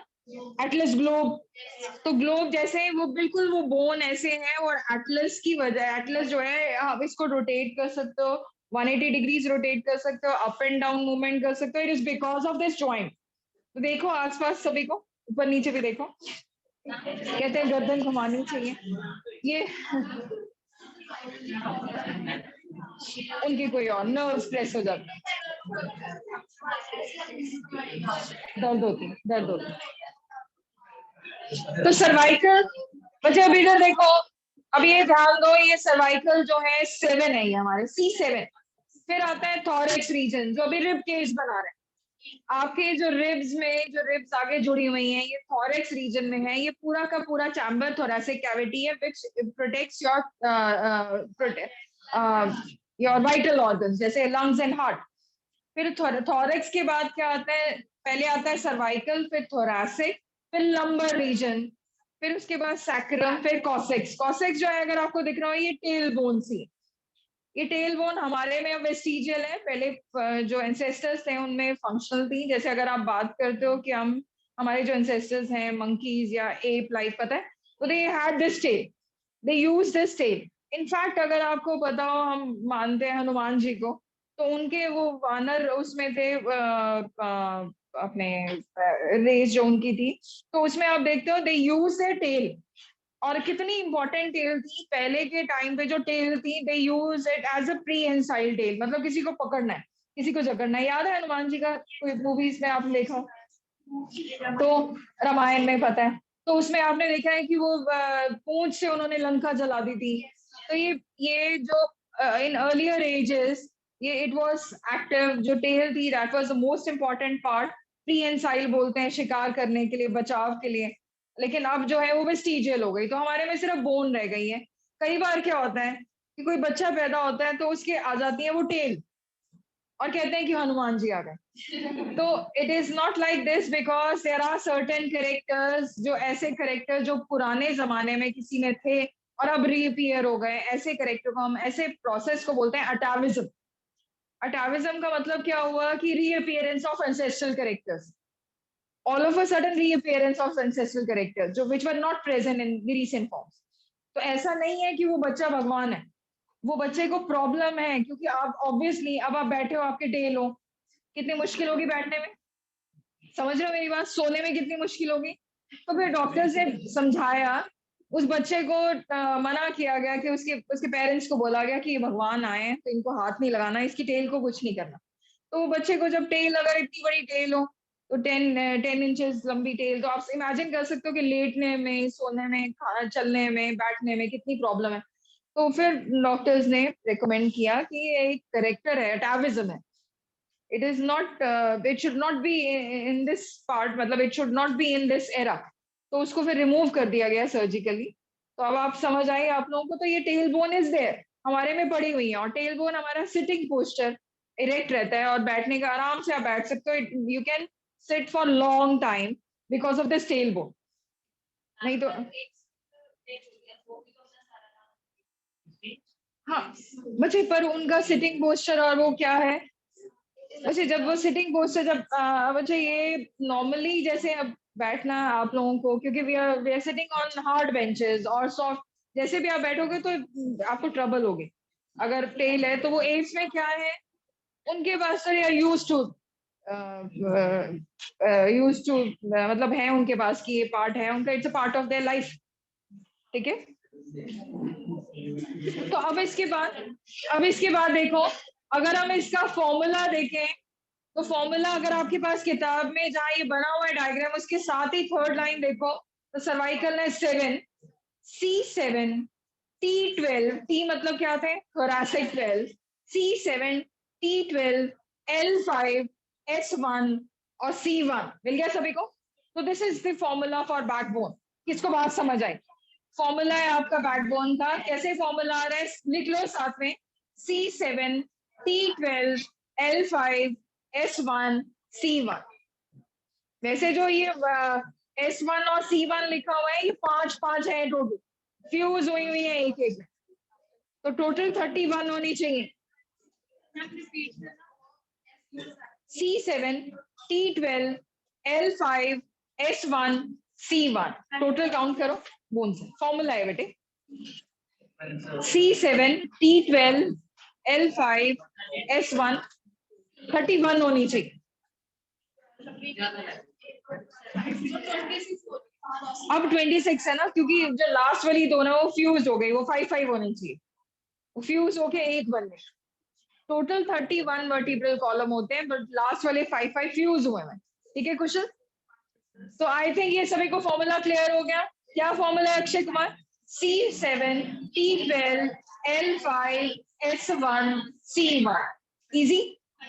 एटलस ग्लोब। तो ग्लोब जैसे वो बिल्कुल वो बोन ऐसे है, और एटलस की वजह, एटलस जो है आप इसको रोटेट कर सकते हो, 180 डिग्रीज रोटेट कर सकते हो, अप एंड डाउन मूवमेंट कर सकते हो। It is because of this joint. तो देखो आसपास सभी को, ऊपर नीचे भी देखो, कहते हैं गर्दन घुमानी चाहिए। ये उनकी कोई और नर्व प्रेस हो जाता है, दर्द होती, दर्द होती। तो सर्वाइकल बच्चे अभी इधर देखो, अब ये ध्यान दो, ये सर्वाइकल जो है 7 है, ये हमारे C7। फिर आता है थॉरेक्स रीजन, जो अभी रिब केज बना रहे हैं। आपके जो रिब्स में, जो रिब्स आगे जुड़ी हुई हैं, ये थॉरेक्स रीजन में है। ये पूरा का पूरा चैम्बर थोरेसिक कैविटी है, विच प्रोटेक्ट्स योर वाइटल ऑर्गन्स जैसे लंग्स एंड हार्ट। फिर थॉरेक्स के बाद क्या आता है? पहले आता है सर्वाइकल, फिर थोरेसिक, फिर लंबर रीजन, फिर उसके बाद सैक्रम, फिर कॉसेक्स। कॉसेक्स जो है अगर आपको दिख रहा हो, ये टेल बोन सी। ये टेल बोन हमारे में वेस्टिजियल है, पहले जो एंसेस्टर्स थे उनमें फंक्शनल थी। जैसे अगर आप बात करते हो कि हम, हमारे जो एंसेस्टर्स हैं मंकीज या एप लाइक, पता है, तो they had this tail, they use this tail. In fact अगर आपको पता हो, हम मानते हैं हनुमान जी को, तो उनके वो वानर उसमें थे, अपने रेस जो उनकी थी, तो उसमें आप देखते हो दे यूज देयर टेल। और कितनी इंपॉर्टेंट टेल थी पहले के टाइम पे, जो टेल थी they use it as a prehensile tail, मतलब किसी को पकड़ना है, किसी को जकड़ना है। याद है हनुमान जी का कोई मूवीज में आप देखो तो, रामायण में पता है, तो उसमें आपने देखा है कि वो पूंछ से उन्होंने लंका जला दी थी। तो ये जो इन अर्लियर एजेस, ये इट वाज एक्टिव, जो टेल थी that was the most important part. Prehensile बोलते हैं शिकार करने के लिए, बचाव के लिए। लेकिन अब जो है वो वेस्टिजियल हो गई, तो हमारे में सिर्फ बोन रह गई है। कई बार क्या होता है कि कोई बच्चा पैदा होता है तो उसके आ जाती है वो टेल, और कहते हैं कि हनुमान जी आ गए। तो it is not like this, because there are certain characters, जो ऐसे कैरेक्टर जो पुराने जमाने में किसी में थे और अब रीअपीयर हो गए, ऐसे कैरेक्टर को हम, ऐसे प्रोसेस को बोलते हैं अटाविज्म। अटाविज्म का मतलब क्या हुआ कि reappearance of ancestral characters, all of a sudden reappearance of ancestral characters जो which were not present in the recent forms। तो ऐसा नहीं है कि वो बच्चा भगवान है, वो बच्चे को प्रॉब्लम है, क्योंकि आप ऑब्वियसली अब आप बैठे हो, आपके टेल हो, कितनी मुश्किल होगी बैठने में, समझ रहे हो मेरी बात, सोने में कितनी मुश्किल होगी। तो फिर डॉक्टर्स ने समझाया, उस बच्चे को मना किया गया कि उसके उसके पेरेंट्स को बोला गया कि ये भगवान आए हैं तो इनको हाथ नहीं लगाना, इसकी टेल को कुछ नहीं करना। तो वो बच्चे को जब टेल, अगर इतनी बड़ी टेल हो तो 10 इंचेस लंबी टेल, तो आप इमेजिन कर सकते हो कि लेटने में, सोने में, चलने में, बैठने में कितनी प्रॉब्लम है। तो फिर डॉक्टर्स ने रिकमेंड किया कि ये एक करेक्टर है, अटाविज्म है, it is not it should not be in this part, मतलब it should not be in this era। तो उसको फिर रिमूव कर दिया गया सर्जिकली। तो अब आप समझ आए आप लोगों को, तो ये टेल बोन इज देयर, हमारे में पड़ी हुई है, और टेल बोन हमारा सिटिंग पोस्चर इरेक्ट रहता है, और बैठने का आराम से आप बैठ सकते हो, you can sit for long time because of this tail bone. नहीं तो हाँ बच्चे, पर उनका सिटिंग पोस्चर और वो क्या है वैसे, जब वो सिटिंग पोस्चर, जब बच्चे ये नॉर्मली जैसे अब बैठना आप लोगों को, क्योंकि we are sitting on hard benches और सॉफ्ट, जैसे भी आप बैठोगे तो आपको ट्रबल होगी। अगर टेल है तो वो एज में क्या है, उनके पास तो यार यूज टू मतलब है उनके पास कि ये पार्ट है उनका, it's a part of their life. ठीक है, तो अब इसके बाद देखो, अगर हम इसका फॉर्मूला देखें, तो फॉर्मूला अगर आपके पास किताब में जहाँ ये बना हुआ है डायग्राम, उसके साथ ही थर्ड लाइन देखो, तो सर्वाइकल है 7, C7, T12, T मतलब क्या थे, thoracic 12, C7, T12, L5, S1 और C1, मिल गया सभी को। तो this is the formula for backbone. किसको बात समझ आई? फॉर्मूला है आपका बैकबोन का, कैसे फॉर्मूला आ रहा है लिख लो साथ में, C7, T12, L5, S1, C1। वैसे जो ये S1 और C1 लिखा हुआ है, ये 5 है टोटल, फ्यूज हुई है एक एक, तो टोटल 31 होनी चाहिए। C7, T12, L5, S1, C1, total count करो बोन से, फॉर्मूला है बेटे, C7, T12, L5, S1, 31 होनी चाहिए। अब 26 है ना, क्योंकि जो लास्ट वाली दो ना वो फ्यूज हो गई, वो 5 होनी चाहिए, वो फ्यूज होके एक बन गए। टोटल 31 वर्टिब्रल कॉलम होते हैं, बट लास्ट वाले 5 फ्यूज हुए हैं। ठीक है क्वेश्चन, तो आई थिंक ये सभी को फॉर्मूला क्लियर हो गया। क्या फॉर्मूला है Akshay Kumar? C7, T12, L5, S1, C1, easy,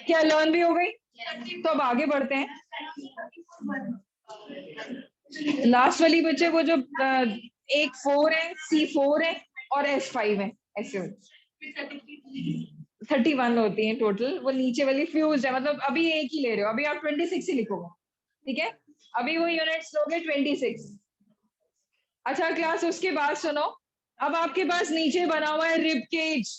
क्या लर्न भी हो गई? तो अब आगे बढ़ते हैं, लास्ट वाली बच्चे वो जो एक 4 है, C4 है और S5 है, ऐसे 31 होती है टोटल, वो नीचे वाली फ्यूज है, मतलब अभी एक ही ले रहे हो, अभी आप 26 ही लिखोगे। ठीक है, अभी वो यूनिट्स लोगे 26। अच्छा क्लास, उसके बाद सुनो, अब आपके पास नीचे बना हुआ है रिब केज।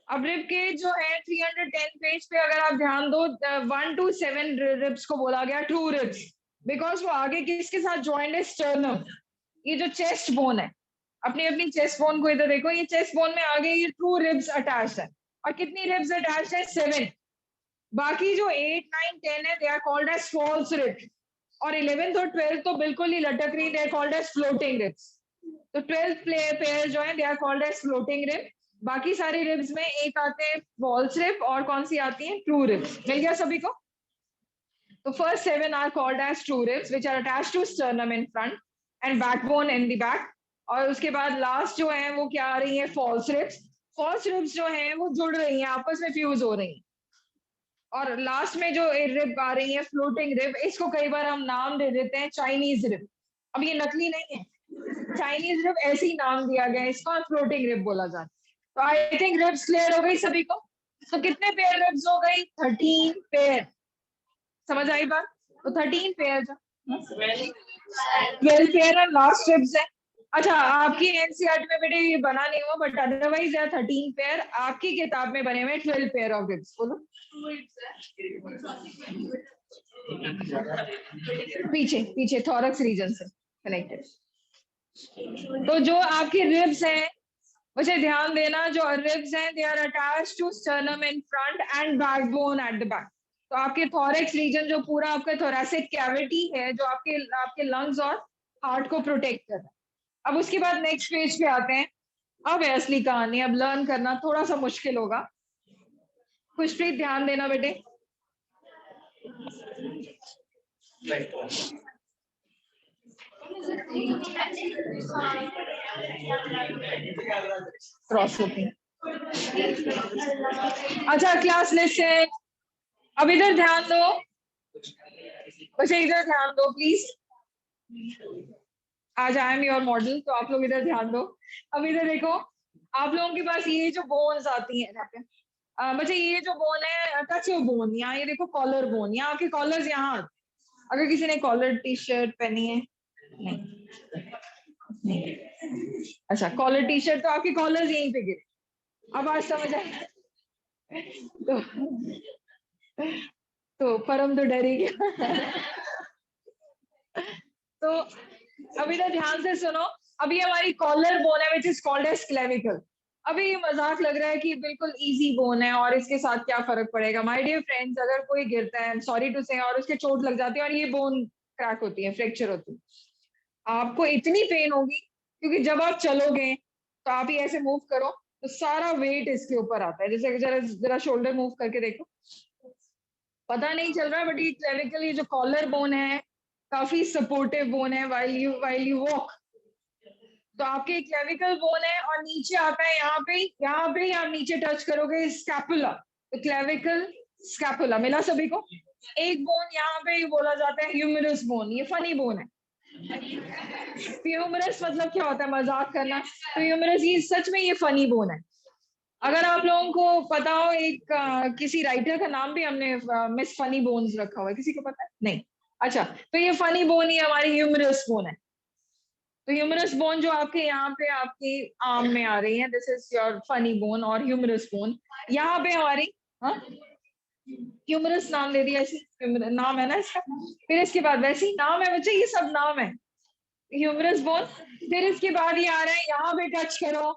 अब रिब केज जो है 310 पेज पे अगर आप ध्यान दो, 1 to 7 रिब्स को बोला गया ट्रू रिब्स, बिकॉज वो आगे किसके साथ ज्वाइंट है, स्टर्नम, ये जो चेस्ट बोन है, अपनी अपनी चेस्ट बोन को इधर देखो, ये चेस्ट बोन में आगे ये ट्रू रिब्स अटैच है, और कितनी रिब्स अटैच है, 7। बाकी जो 8, 9, 10 है, they are called as false ribs, और 11th और 12th तो बिल्कुल ही लटक रही, they are called as floating ribs. तो 12th पेयर जो है, they are called as floating rib. बाकी सारी रिब्स में एक आते हैं फॉल्स रिब, और कौन सी आती है, ट्रू रिब्स। मिल गया सभी को? तो first 7 are called as true ribs which are attached to sternum in front and backbone in the back. और उसके बाद लास्ट जो है वो क्या आ रही है, फॉल्स रिब्स। फॉल्स रिब्स जो है वो जुड़ रही हैं, आपस में फ्यूज हो रही हैं। और लास्ट में जो रिब आ रही है, फ्लोटिंग रिब, इसको कई बार हम नाम दे देते हैं चाइनीज रिब। अब ये नकली नहीं है, चाइनीज रिब ऐसे ही नाम दिया गया है इसको, फ्लोटिंग रिब बोला जाता है। तो आई थिंक रिब्स क्लियर हो गई सभी को। तो कितने पेयर रिब्स हो गई, 13 पेयर, समझ आई बात? तो 13 पेयर, 12 पेयर और लास्ट रिब्स है। अच्छा, आपकी एनसीईआरटी में बेटे ये बना नहीं हुआ, बट अदरवाइज यार 13 पेयर आपकी किताब में बने हुए, 12 पेयर ऑफ रिब्स। बोलो पीछे पीछे थॉरक्स रीजन से कनेक्टेड। तो जो आपकी रिब्स हैं, मुझे ध्यान देना, जो रिब्स हैं they are attached to sternum in front and backbone at the back. तो आपके थोरेक्स रीजन, जो पूरा आपका थोरेसिक कैविटी है, जो आपके आपके लंग्स और हार्ट को प्रोटेक्ट कर रहा है। अब उसके बाद नेक्स्ट पेज पे आते हैं। अब है असली कहानी, अब लर्न करना थोड़ा सा मुश्किल होगा। खुशप्रीत ध्यान देना बेटे। क्रॉस होती है। अच्छा क्लास लिस्ट, अब इधर ध्यान दो, बच्चे इधर ध्यान दो प्लीज। आज आई एम योर मॉडल, तो आप लोग इधर ध्यान दो। अब इधर देखो, आप लोगों के पास ये जो बोन्स आती है यहाँ पे, बच्चे ये जो बोन है टच बोन, यहाँ ये देखो कॉलर बोन, यहाँ आपके कॉलर्स यहाँ। अगर किसी ने कॉलर टी शर्ट पहनी है, नहीं, अच्छा कॉलर टी शर्ट, तो आपके कॉलर्स यहीं पे गिरे। अब आज समझ आए? तो परम तो डर ही गया। तो अभी तो ध्यान से सुनो। अभी हमारी कॉलर बोन है which is called as clavicle. अभी ये मजाक लग रहा है कि बिल्कुल इजी बोन है और इसके साथ क्या फर्क पड़ेगा। माय डियर फ्रेंड्स, अगर कोई गिरता है, सॉरी टू से, और उसके चोट लग जाती है और ये बोन क्रैक होती है, फ्रैक्चर होती है, आपको इतनी पेन होगी, क्योंकि जब आप चलोगे तो आप ही ऐसे मूव करो तो सारा वेट इसके ऊपर आता है। जैसे जरा जरा शोल्डर मूव करके देखो, पता नहीं चल रहा, बट ये क्लेविकल, ये जो कॉलर बोन है, काफी सपोर्टिव बोन है वाइल यू वॉक। तो आपके क्लेविकल बोन है और नीचे आता है यहाँ पे आप नीचे टच करोगे स्कैपुला। तो क्लेविकल स्कैपुला मिला सभी को। एक बोन यहाँ पे बोला जाता है ह्यूमरस बोन, ये फनी बोन है। ह्यूमरस मतलब क्या होता है, मजाक करना। तो ह्यूमरस, ये सच में ये फनी बोन है। अगर आप लोगों को पता हो, एक किसी राइटर का नाम भी हमने मिस फनी बोन्स रखा हुआ है, किसी को पता है? नहीं। अच्छा, तो ये फनी बोन ही हमारी ह्यूमरस बोन है। तो ह्यूमरस बोन जो आपके यहाँ पे आपकी आर्म में आ रही है, this is your funny bone और ह्यूमरस बोन। यहाँ पे हमारी, हाँ ह्यूमरस नाम दे दिया, ऐसे नाम है ना इसका। फिर इसके बाद, वैसे ही नाम है बच्चे, ये सब नाम है, ह्यूमरस बोन। फिर इसके बाद ये आ रहा है, यहाँ पे टच करो,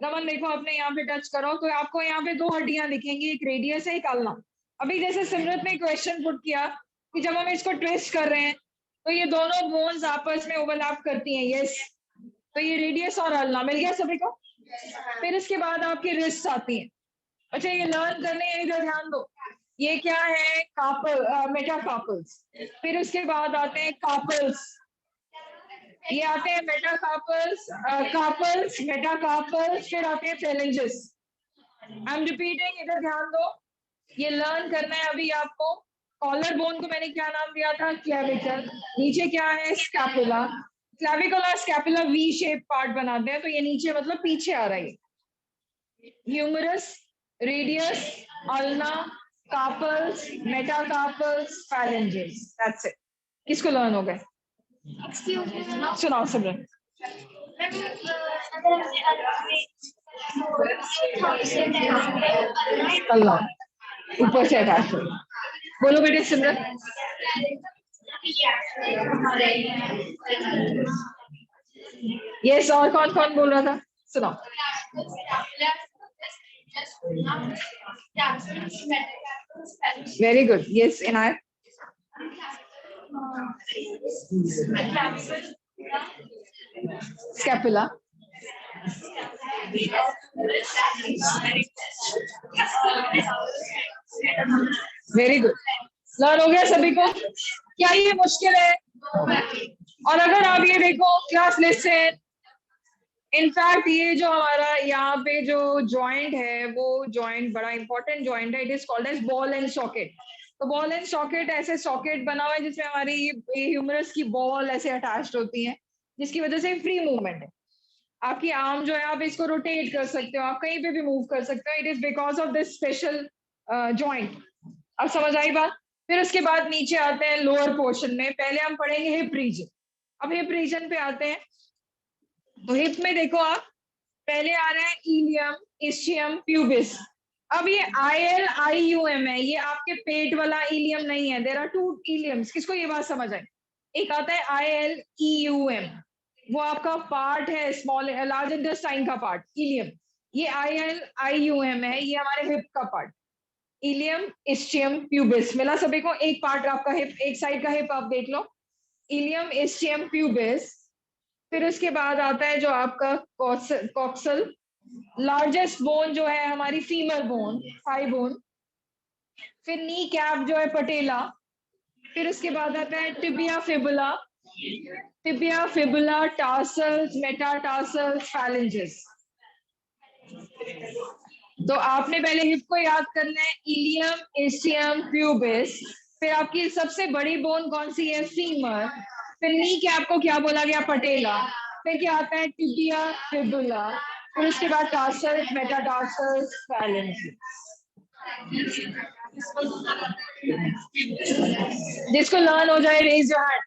रमन देखो अपने यहाँ पे टच करो, तो आपको यहाँ पे दो हड्डियां दिखेंगी, एक रेडियस है, एक अल्ना। अभी जैसे सिमरत ने क्वेश्चन पुट किया कि जब हम इसको ट्विस्ट कर रहे हैं तो ये दोनों बोन्स आपस में ओवरलैप करती हैं, यस। तो ये रेडियस और अल्ना मिल गया सभी को। फिर इसके बाद आपकी रिस्ट आती है। अच्छा, ये लर्न करने हैं, इधर ध्यान दो। ये क्या है, कार्पल, मेटाकार्पल्स। फिर उसके बाद आते हैं कार्पल्स, ये आते हैं मेटाकार्पल्स, कार्पल्स, मेटाकार्पल्स, फिर आते हैं फेलेंजेस। आई एम रिपीटिंग, इधर ध्यान दो। ये लर्न करना है अभी आपको। कॉलर बोन को मैंने क्या नाम दिया था, क्लेविकल। नीचे क्या है, स्कैपुला। क्लेविकल और स्कैपुला वी शेप पार्ट बनाते हैं, तो ये नीचे मतलब पीछे आ रहा है। Humerus, radius, ulna, carpals, metacarpals, phalanges, that's it. किसको लर्न हो गए? सुनाओ सिमरन। अल्लाह, ऊपर से अटैच हो। बोलो बेटे सिमरन। यस, और कौन कौन बोल रहा था, सुनाओ। वेरी गुड, यस इनायत। स्कैपुला, वेरी गुड, लर्न हो गया सभी को। क्या ये मुश्किल है? और अगर आप ये देखो क्लास लिस्ट, इनफैक्ट ये जो हमारा यहाँ पे जो जॉइंट है, वो जॉइंट बड़ा इंपॉर्टेंट जॉइंट है, it is called as ball and socket. तो बॉल एंड सॉकेट, ऐसे सॉकेट बना हुआ है जिसमें हमारी ह्यूमरस की बॉल ऐसे अटैच्ड होती है, जिसकी वजह से फ्री मूवमेंट है। आपकी आर्म जो है, आप इसको रोटेट कर सकते हो, आप कहीं पे भी मूव कर सकते हो, it is because of this special joint. अब समझ आई बात? फिर उसके बाद नीचे आते हैं लोअर पोर्शन में, पहले हम पढ़ेंगे हिप रीजन। अब हिप रीजन पे आते हैं, तो हिप में देखो आप, पहले आ रहा है इलियम, इस्चियम, प्यूबिस। अब ये ILIUM है, ये आपके पेट वाला इलियम नहीं है, देयर आर टू इलियम्स। किसको ये बात समझ आए? एक आता है ILEUM, वो आपका पार्ट है, स्मॉल लार्ज इंटेस्टाइन का पार्ट, इलियम। ये ILIUM है, ये हमारे हिप का पार्ट। इलियम, इस्चियम, प्यूबिस मिला सभी को, एक पार्ट आपका हिप, एक साइड का हिप आप देख लो, इलियम, इस्चियम, प्यूबिस। फिर उसके बाद आता है जो आपका कॉक्सल, लार्जेस्ट बोन जो है हमारी फीमर बोन, थाई बोन। फिर नी कैप जो है पटेला। फिर उसके बाद आता है tibia fibula, tibia fibula, tarsals, metatarsals, phalanges. तो आपने पहले हिप को याद करना है, इलियम, एशियम, प्यूबिस। फिर आपकी सबसे बड़ी बोन कौन सी है, फीमर। फिर नी कैप को क्या बोला गया, पटेला। फिर क्या आता है, टिबिया फिबुला। फिर उसके बाद टार्सल्स, मेटाटार्सल्स, फैलेंजेस। जिसको लर्न हो जाए रेज योर हैंड।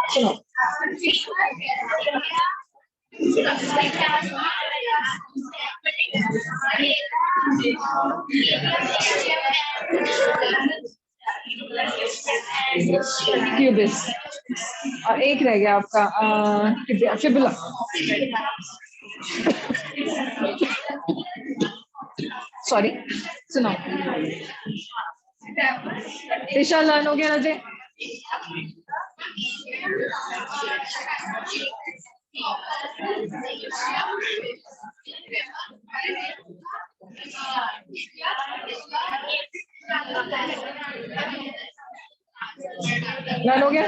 सुनो, क्यूबिस, और एक रह गया आपका फिबुला। सॉरी, सुनो, ईशा लर्न हो गया अजय? लर्न हो गया?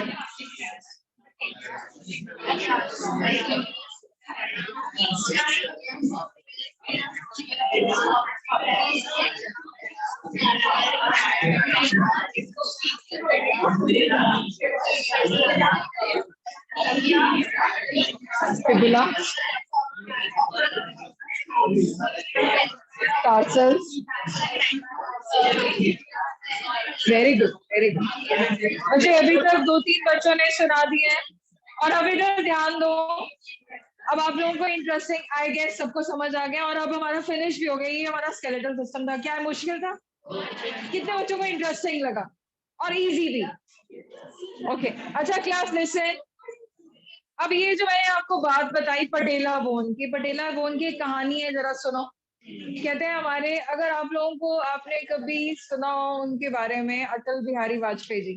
Fibula, tarsals, very good, very good. मुझे अभी तक 2-3 बच्चों ने सुना दिए हैं। और अब इधर ध्यान दो, अब आप लोगों को इंटरेस्टिंग, आई गेस सबको समझ आ गया, और अब हमारा फिनिश भी हो गया। ये हमारा स्केलेटल सिस्टम था। क्या मुश्किल था? कितने बच्चों को इंटरेस्टिंग लगा और इजी भी? ओके, अच्छा क्लास लिसन। अब ये जो मैंने आपको बात बताई पटेला बोन की, पटेला बोन की कहानी है, जरा सुनो। कहते हैं हमारे, अगर आप लोगों को, आपने कभी सुना हो उनके बारे में, अटल बिहारी वाजपेयी जी,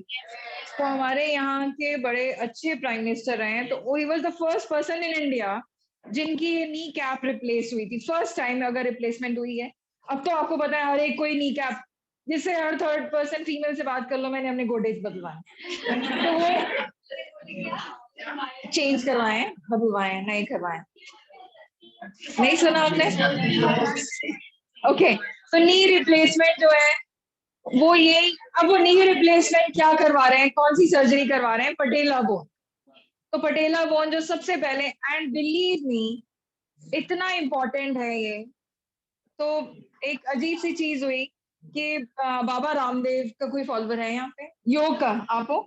तो हमारे यहाँ के बड़े अच्छे प्राइम मिनिस्टर रहे हैं। तो he was the first person in India जिनकी नी कैप रिप्लेस हुई थी, फर्स्ट टाइम अगर रिप्लेसमेंट हुई है। अब तो आपको पता है हर एक कोई नी कैप, जिससे हर थर्ड पर्सन फीमेल से बात कर लो, मैंने अपने गोडेज बदलवाए, तो वो चेंज करवाए, बदलवाए, नहीं करवाए। नहीं सुना आपने? ओके, तो नी रिप्लेसमेंट जो है वो ये, अब वो नी रिप्लेसमेंट क्या करवा रहे हैं, कौन सी सर्जरी करवा रहे हैं, पटेला बोन। तो पटेला बोन जो सबसे पहले, एंड बिलीव मी इतना इम्पोर्टेंट है ये, तो एक अजीब सी चीज हुई कि बाबा रामदेव का कोई फॉलोअर है यहाँ पे योग का, आप हो?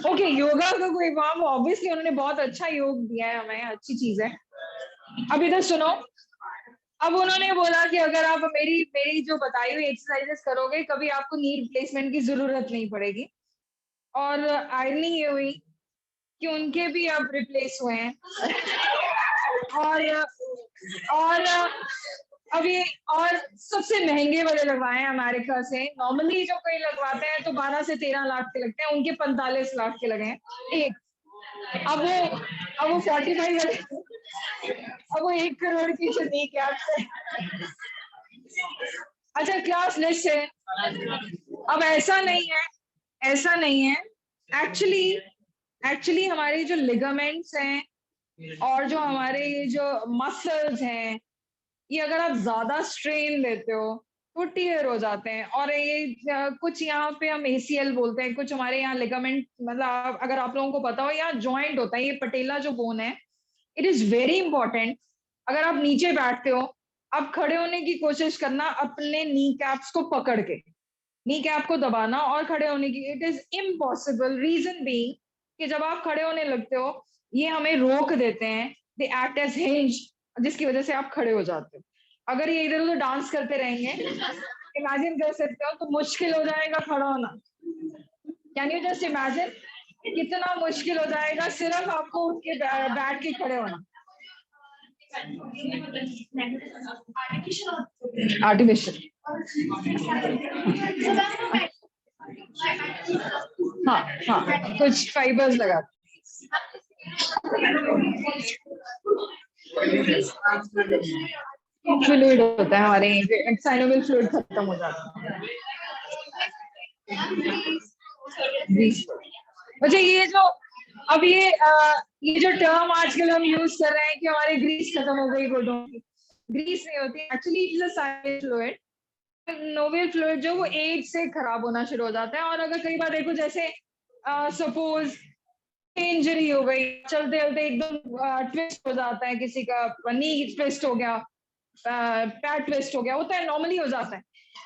ओके, योगा का कोई, वहां ऑब्वियसली उन्होंने बहुत अच्छा योग दिया है हमें, अच्छी चीज है। अब इधर सुनो, अब उन्होंने बोला कि अगर आप मेरी मेरी जो बताई हुई एक्सरसाइजेस करोगे, कभी आपको नी रिप्लेसमेंट की जरूरत नहीं पड़ेगी। और आयरनी ये हुई कि उनके भी अब रिप्लेस हुए हैं। और अब ये, और सबसे महंगे वाले लगवाए हैं अमेरिका से। नॉर्मली जो कोई लगवाते हैं तो 12 से 13 लाख के लगते हैं, उनके 45 लाख के लगे हैं एक। अब वो 45 वाले, अब वो 1 करोड़ की जो नी कैप है। अच्छा क्लास लिस्ट है, अब ऐसा नहीं है, ऐसा नहीं है, एक्चुअली हमारे जो लिगामेंट्स हैं और जो हमारे ये जो मसल्स हैं, ये अगर आप ज्यादा स्ट्रेन लेते हो तो टीयर हो जाते हैं। और ये कुछ यहाँ पे हम ACL बोलते हैं, कुछ हमारे यहाँ लिगामेंट, मतलब अगर आप लोगों को पता हो, यहाँ जॉइंट होता है, ये पटेला जो बोन है, इट इज वेरी इंपॉर्टेंट। अगर आप नीचे बैठते हो, आप खड़े होने की कोशिश करना अपने नी कैप्स को पकड़ के, नी कैप को दबाना और खड़े होने की, it is impossible. Reason being कि जब आप खड़े होने लगते हो, ये हमें रोक देते हैं दे एक्ट एज हिंज, जिसकी वजह से आप खड़े हो जाते हो। अगर ये इधर उधर डांस करते रहेंगे, इमेजिन कर सकते हो, तो मुश्किल हो जाएगा खड़ा होना। कैन यू जस्ट इमेजिन कितना मुश्किल हो जाएगा सिर्फ आपको उठ के बैठ के खड़े होना। आर्टिफिशियल, हाँ हाँ, कुछ फाइबर्स लगा फ्लूइड होता है हमारे यहीं पे, साइनोवियल फ्लूइड खत्म हो जाता है। अच्छा, ये जो अब ये जो टर्म आजकल हम यूज कर रहे हैं कि हमारे ग्रीस खत्म हो गई घुटनों की, ग्रीस नहीं होती actually, it is a synovial fluid. Synovial fluid जो वो एज से खराब होना शुरू हो जाता है। और अगर कई बार देखो, जैसे सपोज इंजरी हो गई, चलते चलते एकदम ट्विस्ट हो जाता है, किसी का नी ट्विस्ट हो गया, पैर ट्विस्ट हो गया, होता है, नॉर्मली हो जाता है,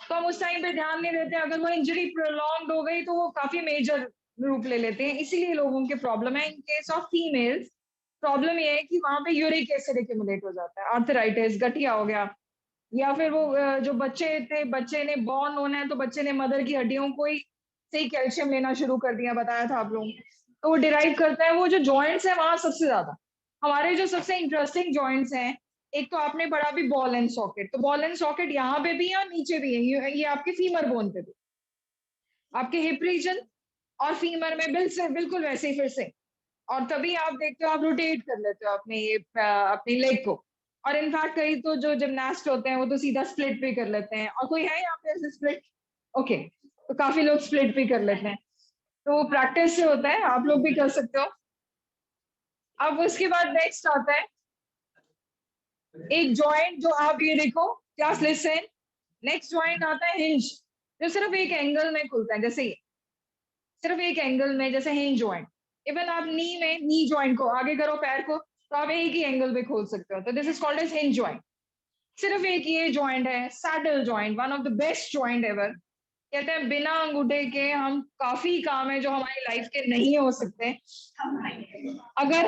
तो हम उस टाइम पे ध्यान नहीं देते। अगर वो इंजरी प्रोलॉन्ग हो गई तो वो काफी मेजर रूप ले लेते हैं, इसीलिए लोगों के प्रॉब्लम है। In case of females problem ये है कि वहां पे यूरिक एसिड एक्यूमुलेट हो जाता है, आर्थराइटिस, गठिया हो गया, या फिर वो जो बच्चे थे, बच्चे ने बॉर्न होना है तो बच्चे ने मदर की हड्डियों को ही से ही कैल्शियम लेना शुरू कर दिया, बताया था आप लोगों को, तो वो डिराइव करता है वो जो जॉइंट्स है वहां सबसे ज्यादा। हमारे जो सबसे इंटरेस्टिंग जॉइंट्स हैं, एक तो आपने पढ़ा भी बॉल एंड सॉकेट, तो बॉल एंड सॉकेट यहाँ पे भी है और नीचे भी है, ये आपके फीमर बोन पे भी, आपके हिप रीजन और फीमर में बिल्कुल वैसे ही फिर से। और तभी आप देखते हो, आप रोटेट कर लेते हो अपने ये अपनी लेग को। और इनफैक्ट कई तो जो जिमनास्ट होते हैं वो तो सीधा स्प्लिट भी कर लेते हैं। और कोई है यहाँ पे ऐसे स्प्लिट? ओके, तो काफी लोग स्प्लिट भी कर लेते हैं, तो प्रैक्टिस से होता है, आप लोग भी कर सकते हो। अब उसके बाद नेक्स्ट आता है एक जॉइंट, जो आप ये देखो, क्लास लिसन, नेक्स्ट जॉइंट आता है हिंज, जो सिर्फ एक एंगल में खुलता है, जैसे ये सिर्फ एक एंगल में, जैसे हिंज जॉइंट। इवन आप नी में नी जॉइंट को आगे करो पैर को, तो आप एक ही एंगल पे खोल सकते हो, तो this is called as hinge joint. सिर्फ एक ये जॉइंट है, saddle joint, one of the best joint ever. कहते हैं बिना अंगूठे के हम काफी काम है जो हमारी लाइफ के नहीं हो सकते। अगर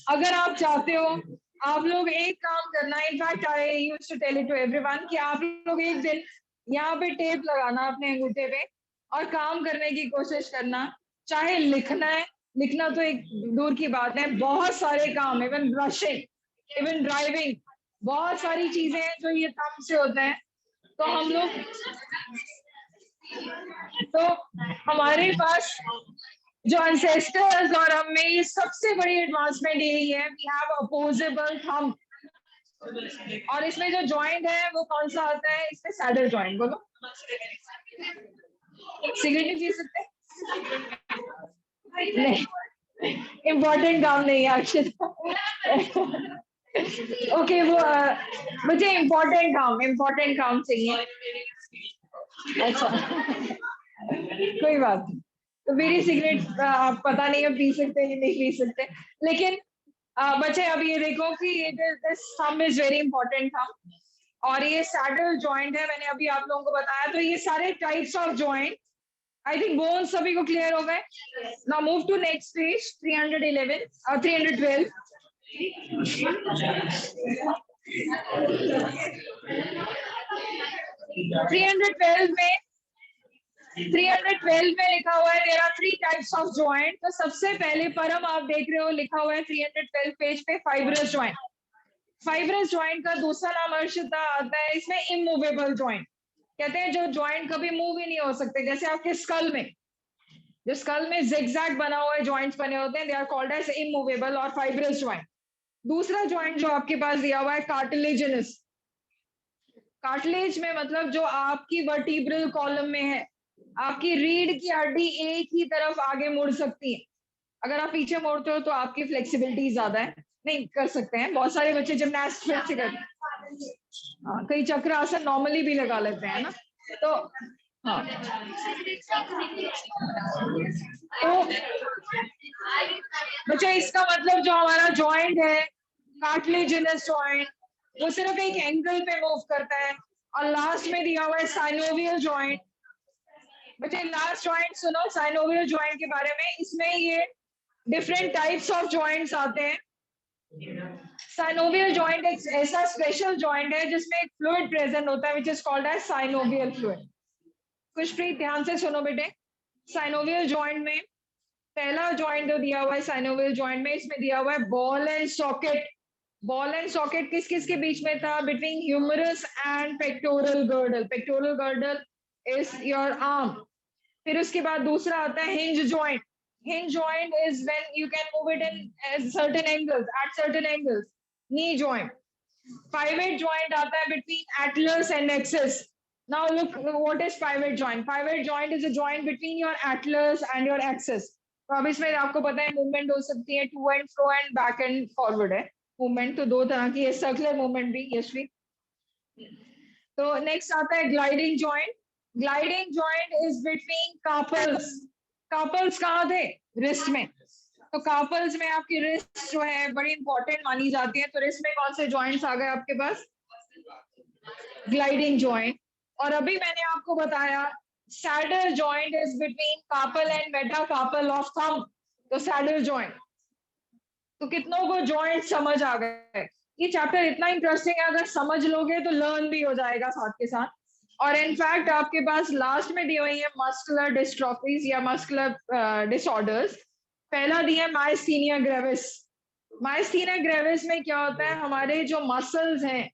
अगर आप चाहते हो, आप लोग एक काम करना, in fact I used to tell it to everyone, कि आप लोग एक दिन यहाँ पे टेप लगाना अपने अंगूठे पे और काम करने की कोशिश करना। चाहे लिखना है, लिखना तो एक दूर की बात है, बहुत सारे काम, इवन ब्रशिंग, इवन ड्राइविंग, बहुत सारी चीजें हैं जो ये थंब से होते हैं। तो हम लोग, तो हमारे पास जो एंसेस्टर्स और हम में ये सबसे बड़ी एडवांसमेंट यही है, वी हैव अपोजेबल थंब। और इसमें जो जॉइंट है वो कौन सा आता है? इसमें सैडल जॉइंट। बोलो, सिगरेट नहीं पी सकते? नहीं, इम्पोर्टेंट काम नहीं है अक्षित। ओके, वो मुझे इम्पोर्टेंट काम चाहिए। अच्छा, कोई बात नहीं। तो मेरी सिगरेट आप पता नहीं है पी सकते कि नहीं पी सकते, लेकिन बच्चे अब ये देखो कि this thumb is very important thumb, और ये सैडल जॉइंट है, मैंने अभी आप लोगों को बताया। तो ये सारे types of joint, I think bones सभी को क्लियर हो गए। Now move to next page, 311 और 312। में 312 में लिखा हुआ है there are 3 types of joint. तो सबसे पहले परम आप देख रहे हो लिखा हुआ है 312 पेज पे, फाइब्रस जॉइंट। फाइब्रस जॉइंट का दूसरा नाम अर्षिता आता है इसमें इमूवेबल जॉइंट। कहते हैं जो जॉइंट कभी मूव ही नहीं हो सकते, जैसे आपके स्कल में, जो स्कल में जिगजैग बना हुआ है, जॉइंट्स बने होते हैं, they are called as immovable और फाइब्रस जॉइंट। दूसरा जॉइंट जो आपके पास दिया हुआ है कार्टिलेजिनस। कार्टिलेज में मतलब जो आपकी वर्टिब्रल कॉलम में है, आपकी रीढ़ की हड्डी एक ही तरफ आगे मुड़ सकती है। अगर आप पीछे मोड़ते हो तो आपकी फ्लेक्सिबिलिटी ज्यादा है, नहीं कर सकते हैं। बहुत सारे बच्चे जिमनास्ट फिट से करते हैं, कई चक्र आसन नॉर्मली भी लगा लेते हैं ना। तो हाँ, तो बच्चे इसका मतलब जो हमारा जॉइंट है कार्टिलेजिनस जॉइंट, वो सिर्फ एक एंगल पे मूव करता है। और लास्ट में दिया हुआ है साइनोवियल जॉइंट। बच्चे लास्ट जॉइंट सुनो साइनोवियल जॉइंट के बारे में, इसमें ये डिफरेंट टाइप्स ऑफ जॉइंट्स आते हैं। साइनोवियल जॉइंट एक ऐसा स्पेशल जॉइंट है जिसमें एक फ्लूइड प्रेजेंट होता है which is called as synovial fluid. Khushpreet ध्यान से सुनो बेटे, साइनोवियल जॉइंट में पहला जॉइंट जो दिया हुआ है साइनोवियल जॉइंट में, इसमें दिया हुआ है ball and socket. Ball and socket किस किस के बीच में था? Between humerus and pectoral girdle. Pectoral girdle is your arm. फिर उसके बाद दूसरा आता है hinge joint. Hinge joint is when you can move it in certain angles, at certain angles. Knee joint. Pivot joint आता है between atlas and axis. Now look what is pivot joint. Pivot joint is a joint between your Atlas and your axis. तो अब इसमें आपको पता है movement हो सकती है to and fro and back and forward है मूवमेंट, तो दो तरह की है, सर्कुलर मूवमेंट भी, यशवी। तो नेक्स्ट आता है gliding joint. Gliding joint is between carpals. Carpals कहाँ थे? रिस्ट में। तो कार्पल्स में आपकी रिस्ट जो है बड़ी इंपॉर्टेंट मानी जाती है, तो रिस्ट में कौन से जॉइंट्स आ गए आपके पास? Gliding joint. और अभी मैंने आपको बताया saddle joint is between carpal and metacarpal of thumb. तो सैडल जॉइंट। तो कितनों को जॉइंट समझ आ गए? ये चैप्टर इतना इंटरेस्टिंग है, अगर समझ लोगे तो लर्न भी हो जाएगा साथ के साथ। और इनफैक्ट आपके पास लास्ट में दी हुई है मस्कुलर डिस्ट्रॉफीज या मस्कुलर डिसऑर्डर्स। पहला दिया है मायस्थीनिया ग्रेविस। मायस्थीनिया ग्रेविस में क्या होता है? हमारे जो मसल्स हैं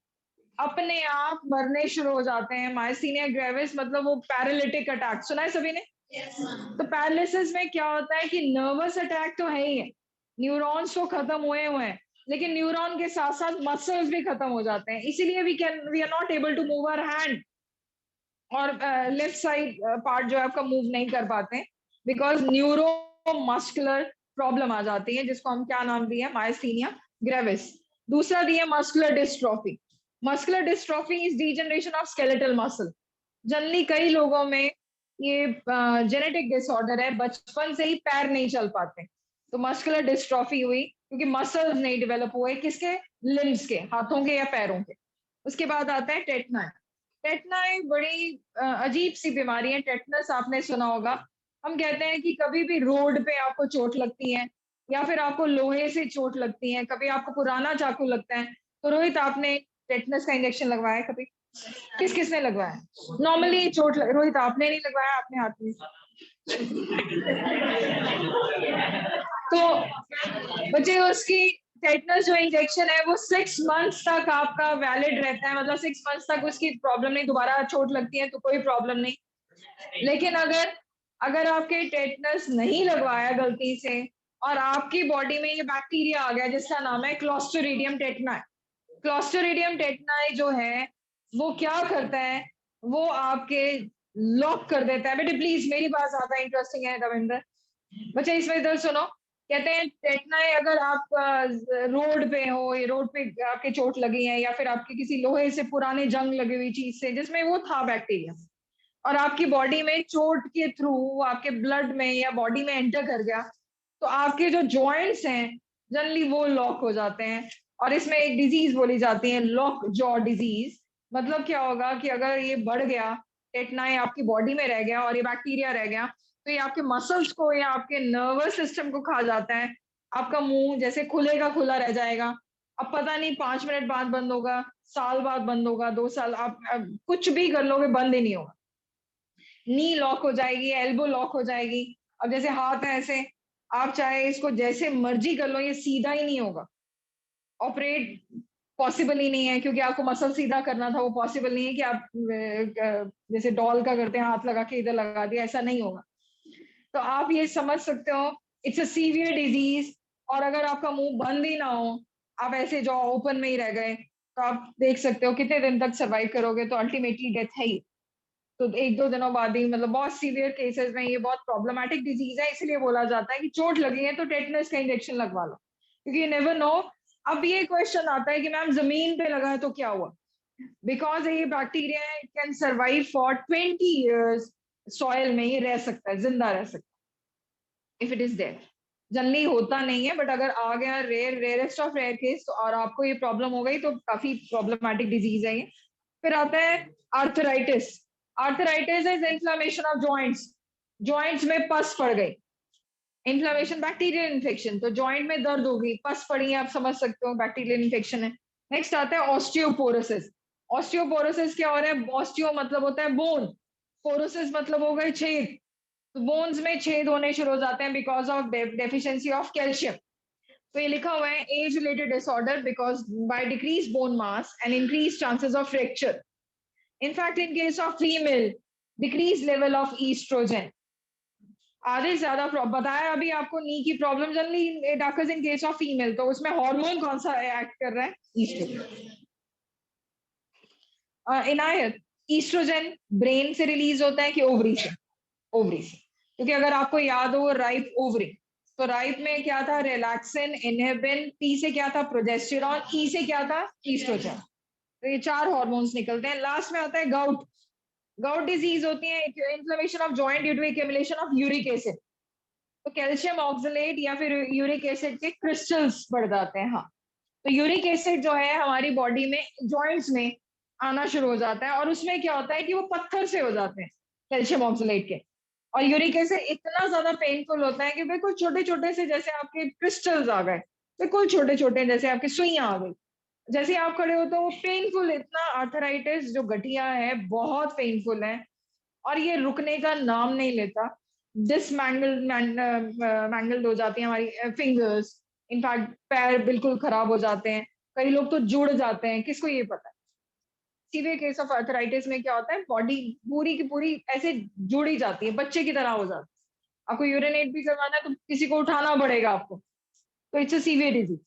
अपने आप मरने शुरू हो जाते हैं। मायस्थीनिया ग्रेविस मतलब वो पैरालिटिक अटैक, सुना है सभी ने? तो पैरालिसिस में क्या होता है कि नर्वस अटैक तो है ही है, न्यूरॉन्स तो खत्म हुए हैं, लेकिन न्यूरॉन के साथ साथ मसल्स भी खत्म हो जाते हैं। इसीलिए we are not able to move our hand और लेफ्ट साइड पार्ट जो है आपका मूव नहीं कर पाते, बिकॉज न्यूरो मस्कुलर प्रॉब्लम आ जाती है, जिसको हम क्या नाम दिए? Myasthenia gravis. दूसरा दिया muscular dystrophy. Muscular dystrophy is degeneration of skeletal muscle. Generally कई लोगों में ये जेनेटिक डिसऑर्डर है, बचपन से ही पैर नहीं चल पाते, तो मस्कुलर डिस्ट्रॉफी हुई क्योंकि मसल्स नहीं डेवलप हुए, किसके? लिम्स के, हाथों के या पैरों के। उसके बाद आता है टेटना। टेटना एक बड़ी अजीब सी बीमारी है। टेटनस आपने सुना होगा। हम कहते हैं कि कभी भी रोड पे आपको चोट लगती है या फिर आपको लोहे से चोट लगती है, कभी आपको पुराना चाकू लगता है, तो रोहित आपने टेटनस का इंजेक्शन लगवाया है कभी? किस किसने लगवाया? नॉर्मली रोहित आपने नहीं लगवाया अपने हाथ में? तो बच्चे उसकी टेटनस जो इंजेक्शन है वो 6 मंथ्स तक आपका वैलिड रहता है, मतलब 6 मंथ्स तक उसकी प्रॉब्लम नहीं, दोबारा चोट लगती है तो कोई प्रॉब्लम नहीं। लेकिन अगर अगर आपके टेटनस नहीं लगवाया गलती से और आपकी बॉडी में ये बैक्टीरिया आ गया जिसका नाम है क्लोस्ट्रीडियम टेटनाई। क्लोस्ट्रीडियम टेटनाई जो है वो क्या करता है? वो आपके लॉक कर देता है। बेटे प्लीज मेरी बात ज्यादा इंटरेस्टिंग है रविंद्र, बच्चे इसमें इधर सुनो। कहते हैं टेटनाई अगर आप रोड पे हो, ये रोड पे आपके चोट लगी है या फिर आपके किसी लोहे से पुराने जंग लगी हुई चीज से जिसमें वो था बैक्टीरिया, और आपकी बॉडी में चोट के थ्रू आपके ब्लड में या बॉडी में एंटर कर गया, तो आपके जो जॉइंट्स हैं जनरली वो लॉक हो जाते हैं। और इसमें एक डिजीज बोली जाती है लॉक जॉ डिजीज। मतलब क्या होगा कि अगर ये बढ़ गया, टेटनाई आपकी बॉडी में रह गया और ये बैक्टीरिया रह गया, तो ये आपके मसल्स को या आपके नर्वस सिस्टम को खा जाता है। आपका मुंह जैसे खुले का खुला रह जाएगा। अब पता नहीं 5 मिनट बाद बंद होगा, साल बाद बंद होगा, 2 साल, आप कुछ भी कर लोगे बंद ही नहीं होगा। नी लॉक हो जाएगी, एल्बो लॉक हो जाएगी। अब जैसे हाथ है ऐसे, आप चाहे इसको जैसे मर्जी कर लो, ये सीधा ही नहीं होगा। ऑपरेट पॉसिबल ही नहीं है क्योंकि आपको मसल सीधा करना था, वो पॉसिबल नहीं है कि आप जैसे डॉल का करते हैं हाथ लगा के इधर लगा दिया, ऐसा नहीं होगा। तो आप ये समझ सकते हो इट्स अ सीवियर डिजीज। और अगर आपका मुंह बंद ही ना हो, आप ऐसे जो ओपन में ही रह गए, तो आप देख सकते हो कितने दिन तक सर्वाइव करोगे, तो अल्टीमेटली डेथ है ही। तो 1-2 दिनों बाद ही, मतलब बहुत सीवियर केसेस में ये बहुत प्रॉब्लमेटिक डिजीज है, इसलिए बोला जाता है कि चोट लगी है तो टेटनस का इंजेक्शन लगवा लो, क्योंकि यू नेवर नो। अब ये क्वेश्चन आता है कि मैम जमीन पे लगा है तो क्या हुआ? बिकॉज ये bacteria can survive for 20 years, soil में ही रह सकता है, जिंदा रह सकता है if it is there. Generally होता नहीं है, बट अगर आ गया, रेयरेस्ट ऑफ रेयर केस, तो और आपको ये प्रॉब्लम हो गई तो काफी प्रॉब्लमेटिक डिजीज है ये। फिर आता है arthritis. Arthritis is inflammation of joints. Joints में पस पड़ गई, इन्फ्लेमेशन बैक्टीरियल इन्फेक्शन, तो जॉइंट में दर्द होगी, पस पड़ी है, आप समझ सकते हो बैक्टीरियल इन्फेक्शन है। नेक्स्ट आता है ऑस्टियोपोरोसिस। ऑस्टियोपोरोसिस क्या हो रहा है? ऑस्टियो मतलब होता है बोन, पोरोसिस मतलब हो गए छेद, तो बोन्स में छेद होने शुरू हो जाते हैं because of deficiency of calcium. तो ये लिखा हुआ है age related disorder because by decrease bone mass and increase chances of fracture. In fact, in case of female, decreased level of estrogen. आधे ज्यादा बताया अभी आपको नी की problem generally it occurs in case of female, तो उसमें hormone कौन सा एक्ट कर रहा है? ईस्ट्रोजन। इनायत, ईस्ट्रोजन ब्रेन से रिलीज होता है कि ओवरी से? ओवरी से, क्योंकि अगर आपको याद हो राइप ओवरी, तो राइप में क्या था? रिलैक्सिन, इनहिबिन, पी से क्या था? प्रोजेस्टेरॉन, ई से क्या था? ईस्ट्रोजन। तो ये 4 हार्मोन्स निकलते हैं। लास्ट में आता है गाउट। गाउट डिजीज होती है inflammation of joint due to accumulation of uric acid, तो कैल्शियम ऑक्सलेट या फिर यूरिक एसिड के क्रिस्टल्स बढ़ जाते हैं। हाँ, तो यूरिक एसिड जो है हमारी बॉडी में जॉइंट्स में आना शुरू हो जाता है, और उसमें क्या होता है कि वो पत्थर से हो जाते हैं कैल्शियम ऑक्सलेट के। और यूरिक एसिड इतना ज्यादा पेनफुल होता है कि बिल्कुल छोटे छोटे से जैसे आपके क्रिस्टल्स आ गए, बिल्कुल छोटे छोटे जैसे आपकी सुइयां आ गई, जैसे आप खड़े हो तो वो पेनफुल, इतना आर्थराइटिस जो गठिया है बहुत पेनफुल है, और ये रुकने का नाम नहीं लेता। डिसमैंगल्ड मैंगल्ड हो जाती है हमारी फिंगर्स, इनफैक्ट पैर बिल्कुल खराब हो जाते हैं, कई लोग तो जुड़ जाते हैं, किसको ये पता है? सीवियर केस ऑफ आर्थराइटिस में क्या होता है? बॉडी पूरी की पूरी ऐसे जुड़ी जाती है, बच्चे की तरह हो जाती है। आपको यूरिनेट भी करवाना है तो किसी को उठाना पड़ेगा आपको, तो इट्स अ सीवियर डिजीज।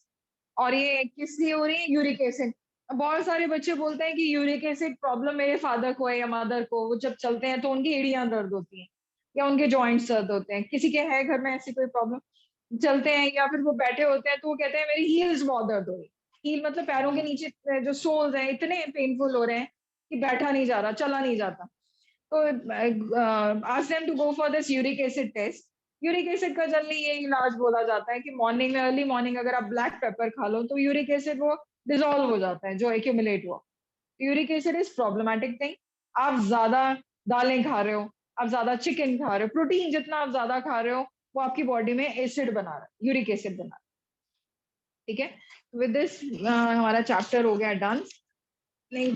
और ये किस लिए हो रही है? Uric acid. बहुत सारे बच्चे बोलते हैं कि यूरिक एसिड प्रॉब्लम मेरे फादर को है या मदर को, वो जब चलते हैं तो उनकी एड़ियां दर्द होती हैं या उनके जॉइंट्स दर्द होते हैं। किसी के है घर में ऐसी कोई प्रॉब्लम? चलते हैं या फिर वो बैठे होते हैं तो वो कहते हैं मेरी हील्स बहुत दर्द हो रही। हील मतलब पैरों के नीचे जो सोल्स हैं इतने पेनफुल हो रहे हैं कि बैठा नहीं जा रहा, चला नहीं जाता। तो ask them to go for this uric acid test। Uric acid का जनरली ये इलाज बोला जाता है कि मॉर्निंग में, अर्ली मॉर्निंग अगर आप ब्लैक पेपर खा लो तो यूरिक एसिड वो डिसॉल्व हो जाता है जो एक्यूमुलेट हुआ। Uric acid is problematic thing. आप ज्यादा दालें खा रहे हो, आप ज्यादा चिकन खा रहे हो, प्रोटीन जितना आप ज्यादा खा रहे हो वो आपकी बॉडी में एसिड बना रहा है, यूरिक एसिड बना रहा है। ठीक है, विद दिस हमारा चैप्टर हो गया डन। नहीं,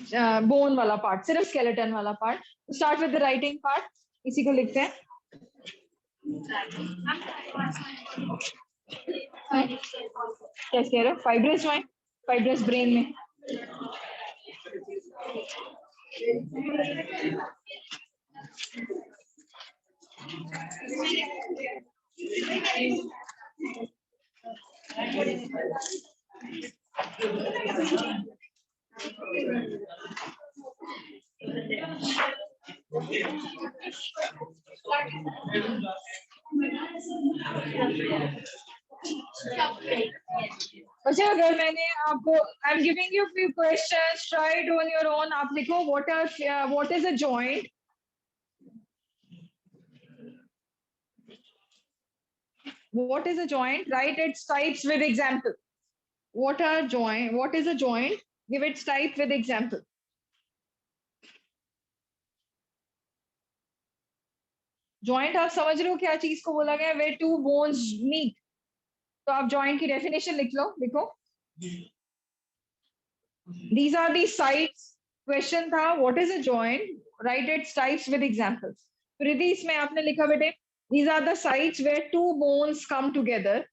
बोन वाला पार्ट, सिर्फ स्केलेटन वाला part. Start with the writing part, इसी को लिखते हैं। कैसे कह रहे हो? फाइब्रस ज्वाइंट, फाइब्रस ब्रेन में। अच्छा, अगर मैंने आपको I am giving you few questions, try it on your own. आप लिखो what is a joint. What is a joint? Write its types with example. What is a joint? Give its type with example. Joint आप समझ रहे हो क्या चीज को बोला गया? Where two bones meet. तो आप जॉइंट की डेफिनेशन लिख लो, लिखो। These are the sides. Question था what is a joint, write its types with examples. तो रिद्धि इसमें आपने लिखा बेटे these are the sides where two bones come together.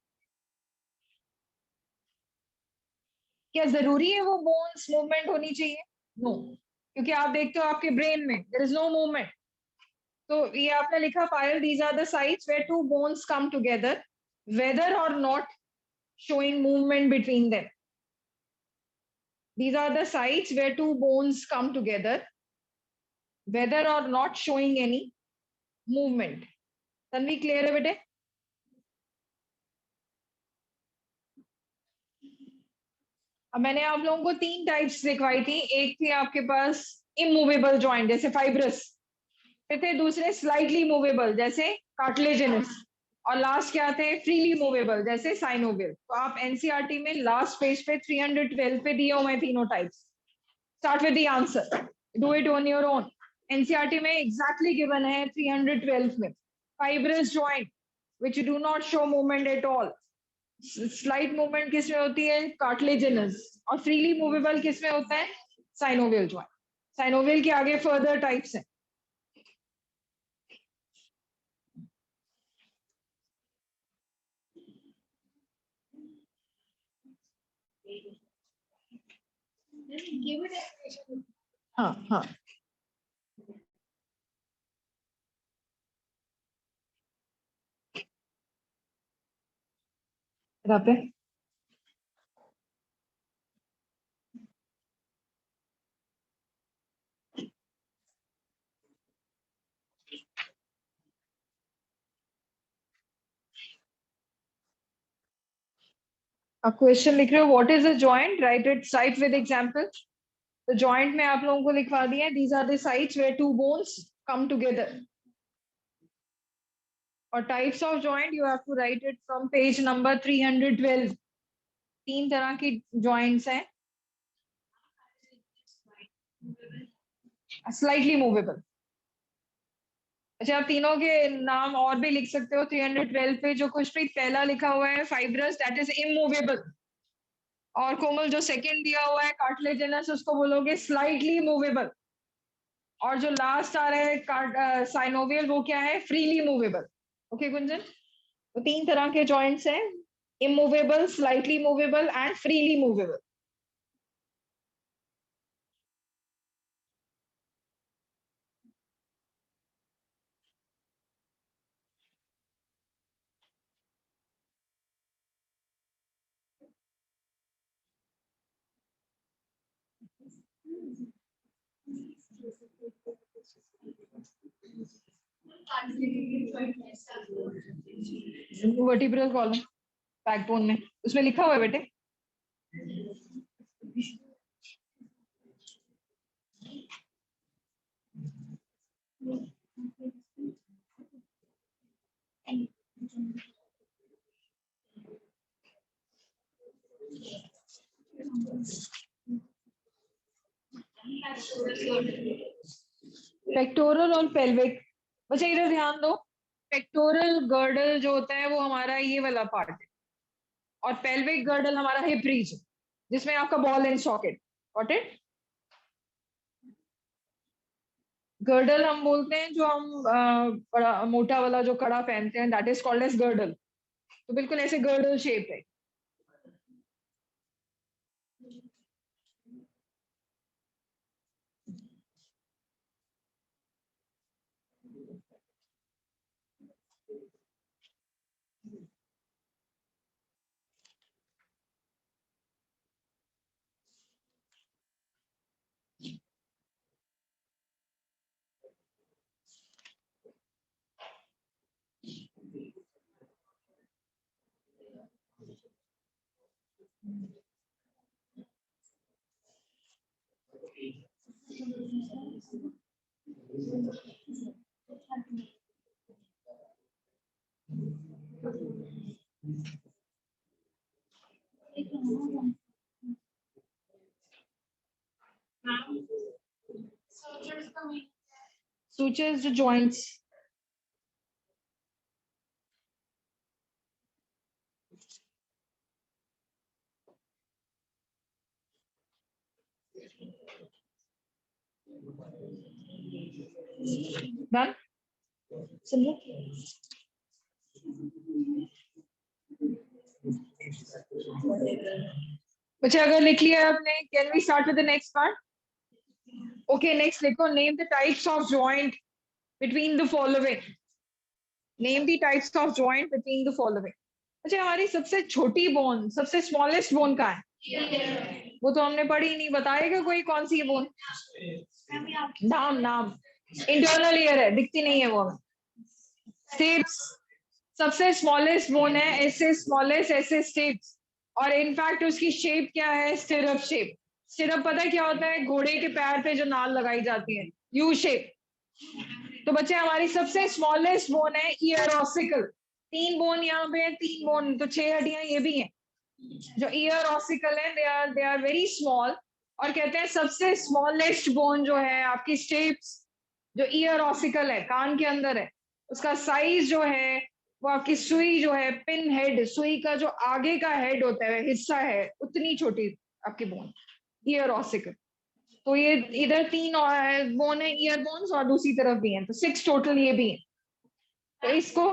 क्या जरूरी है वो बोन्स मूवमेंट होनी चाहिए? नो, क्योंकि आप देखते हो आपके ब्रेन में देयर इज नो मूवमेंट। तो ये आपने लिखा Payal these are the sites where two bones come together whether और not showing movement between them. These are the sites where two bones come together whether or not showing any movement. Tanvi clear है बेटे? अब मैंने आप लोगों को 3 types दिखवाई थी। एक थी आपके पास इमूवेबल जॉइंट जैसे फाइब्रस, फिर थे दूसरे स्लाइटली मूवेबल जैसे कार्टिलेजिनस, और लास्ट क्या थे? फ्रीली मूवेबल जैसे साइनोवियल। तो आप एनसीईआरटी में लास्ट पेज पे 312 पे दिए हुए तीनों types. Start with the answer, do it on your own. NCERT में एग्जैक्टली गिवन है 312 में। Fibrous joint which do not show movement at all. Slight movement किसमें होती है? Cartilaginous. और freely movable किसमें होता है? Synovial joint. Synovial के आगे further types हैं. हाँ हाँ रापे आप क्वेश्चन लिख रहे हो what is a joint, write its साइट विद एग्जांपल. तो जॉइंट में आप लोगों को लिखवा दिया है these are the sites where two bones come together. और types of joint you have to write it from page number 312. तीन तरह की जॉइंट्स हैं. Slightly movable. अच्छा आप तीनों के नाम और भी लिख सकते हो 312 पे. जो खुशप्रीत पहला लिखा हुआ है फाइब्रस, दैट इज इमूवेबल. और कोमल जो सेकंड दिया हुआ है कार्टिलेजिनस, उसको बोलोगे स्लाइटली मूवेबल. और जो लास्ट आ रहा है साइनोवियल, वो क्या है? Freely movable. ओके गुंजन, तो तीन तरह के जॉइंट्स हैं, immovable, slightly movable and freely movable. Vertebral column backbone में उसमें लिखा हुआ है बेटे. पेक्टोरल और पेल्विक. बच्चा इधर ध्यान दो. पेक्टोरल गर्डल जो होता है वो हमारा ये वाला पार्ट है, और पेल्विक गर्डल हमारा हिप रीजन, जिसमें आपका ball and socket. Got it? Girdle हम बोलते हैं जो हम बड़ा मोटा वाला जो कड़ा पहनते हैं, that is called as girdle. तो बिल्कुल ऐसे गर्डल शेप है. Sutures, joints. Done? Simple. बच्चे अगर लिख लिया आपने, can we start with the next part? Okay next लिखो, name the types of joint between the following. Name the types of joint between the following. अच्छा हमारी सबसे छोटी बोन, सबसे स्मॉलेस्ट बोन कहाँ है? वो तो हमने पढ़ी ही नहीं. बताएगा कोई कौन सी बोन? नाम नाम. इंटरनल ईयर है, दिखती नहीं है वो. स्टेप्स सबसे स्मॉलेस्ट बोन है, ऐसे स्मॉलेस्ट, ऐसे स्टेप्स. और इनफैक्ट उसकी शेप क्या है? Stirrup shape. स्टिरअप पता है क्या होता है? घोड़े के पैर पे जो नाल लगाई जाती है, यू शेप. तो बच्चे हमारी सबसे स्मॉलेस्ट बोन है ईयर ऑसिकल. तीन बोन यहाँ पे है, तीन बोन तो 6 हड्डियां ये भी हैं. जो ईयर ऑसिकल है दे आर वेरी स्मॉल. और कहते हैं सबसे स्मॉलेस्ट बोन जो है आपकी स्टेप्स, जो ईयर ऑसिकल है, कान के अंदर है, उसका साइज जो है वो आपकी सुई जो है, पिन हेड, सुई का जो आगे का हेड होता है, हिस्सा है, उतनी छोटी आपकी बोन, ईयर ऑसिकल। तो ये इधर 3 बोन है, ईयर बोन्स, और दूसरी तरफ भी है, तो 6 टोटल ये भी है। तो इसको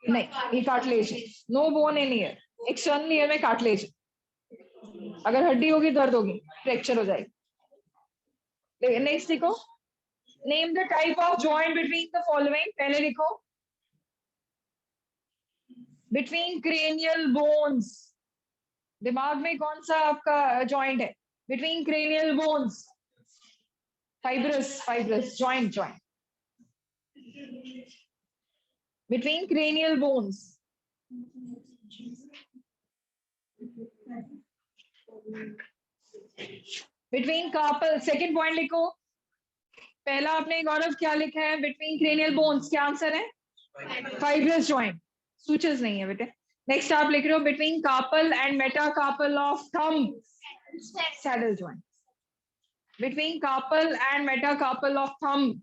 नहीं, ये कार्टिलेज है, नो बोन इन ईयर, एक्सटर्नल ईयर में कार्टिलेज है। अगर हड्डी होगी दर्द होगी, फ्रैक्चर हो जाएगी। नेक्स्ट लिखो, name the type of joint between the following. पहले लिखो बिटवीन क्रेनियल बोन्स, दिमाग में कौन सा आपका जॉइंट है? Between cranial bones, fibrous, fibrous joint, joint between cranial bones. Between carpal, second point लिखो। पहला आपने गौरव क्या लिखा है? बिटवीन क्रेनियल बोन्स, क्या आंसर है? फाइब्रस जॉइंट, सूचर्स नहीं है बेटे। नेक्स्ट आप लिख रहे हो between carpal and metacarpal of thumb, saddle joint. Between carpal and metacarpal of thumb,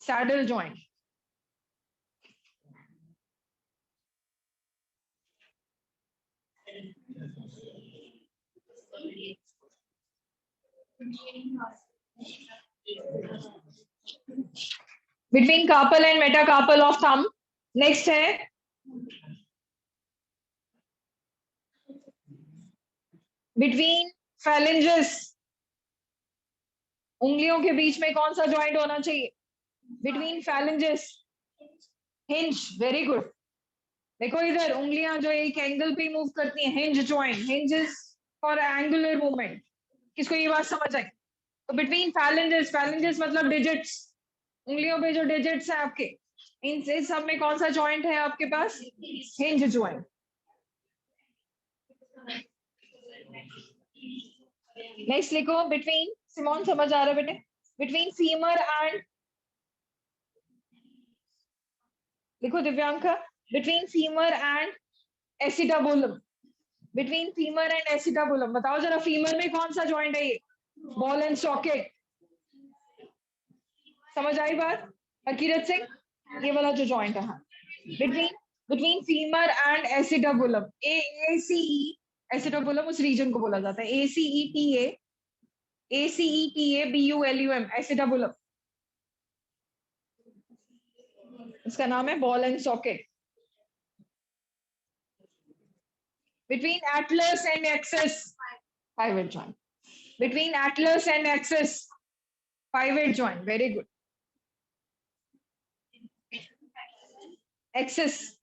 saddle joint. Between carpal and metacarpal of thumb. Next है बिटवीन फैलेंजेस, उंगलियों के बीच में कौन सा जॉइंट होना चाहिए? Between phalanges, hinge, very good. देखो इधर उंगलियां जो एक एंगल पे मूव करती हैं, hinge joint, hinges for angular movement. किसको ये बात समझ आई? तो बिटवीन फैलेंजेस, फैलेंजेस मतलब डिजिट्स, उंगलियों पे जो डिजिट्स हैं आपके, इन सब में कौन सा जॉइंट है आपके पास? Hinge joint. नेक्स्ट लिखो बिटवीन, सिमोन समझ आ रहा है बेटे? बिटवीन फीमर एंड, लिखो Divyanka, between femur and acetabulum, between femur and acetabulum. बताओ जरा, फीमर में कौन सा जॉइंट है ये? Ball and socket. समझ आई बात हकीरत सिंह? ये वाला जो जॉइंट है, हाँ, between between femur and acetabulum, ACE, acetabulum उस रीजन को बोला जाता है, ACETA, ACETABULUM, एसिटाबुलम, इसका नाम है ball and socket. Between atlas and axis, pivot joint, between atlas and axis, pivot joint, very good. Axis,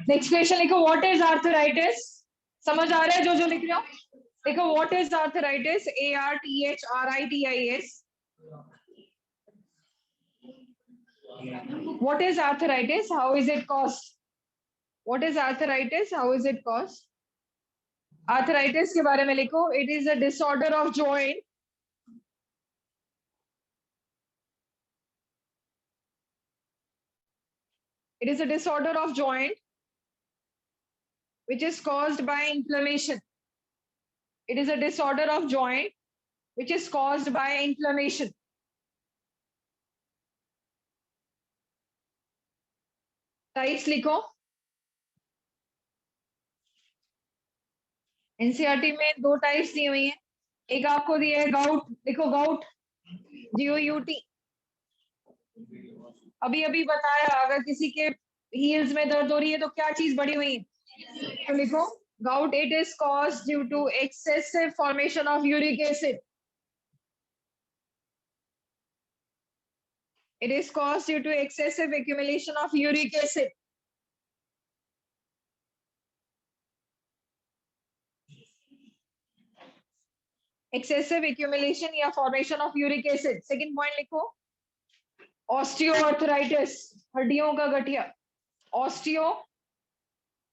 next question लिखो, what is arthritis? समझ आ रहा है जो जो लिख रहे हो? देखो, what is arthritis? ARTHRITIS। What is arthritis? How is it caused? What is arthritis? How is it caused? Arthritis के बारे में लिखो, it is a disorder of joint. It is a disorder of joint which is caused by inflammation. It is a disorder of joint which is caused by inflammation. Types लिखो, NCERT में 2 types दी हुई हैं। एक आपको दिया है gout, लिखो gout, GOUT। अभी अभी बताया, अगर किसी के हील्स में दर्द हो रही है तो क्या चीज बढ़ी हुई है? तो लिखो Gout, it is caused due to excessive formation of uric acid. It is caused due to excessive accumulation of uric acid. Excessive accumulation या formation of uric acid. Second point लिखो. Osteoarthritis, हड्डियों का गठिया. Osteo,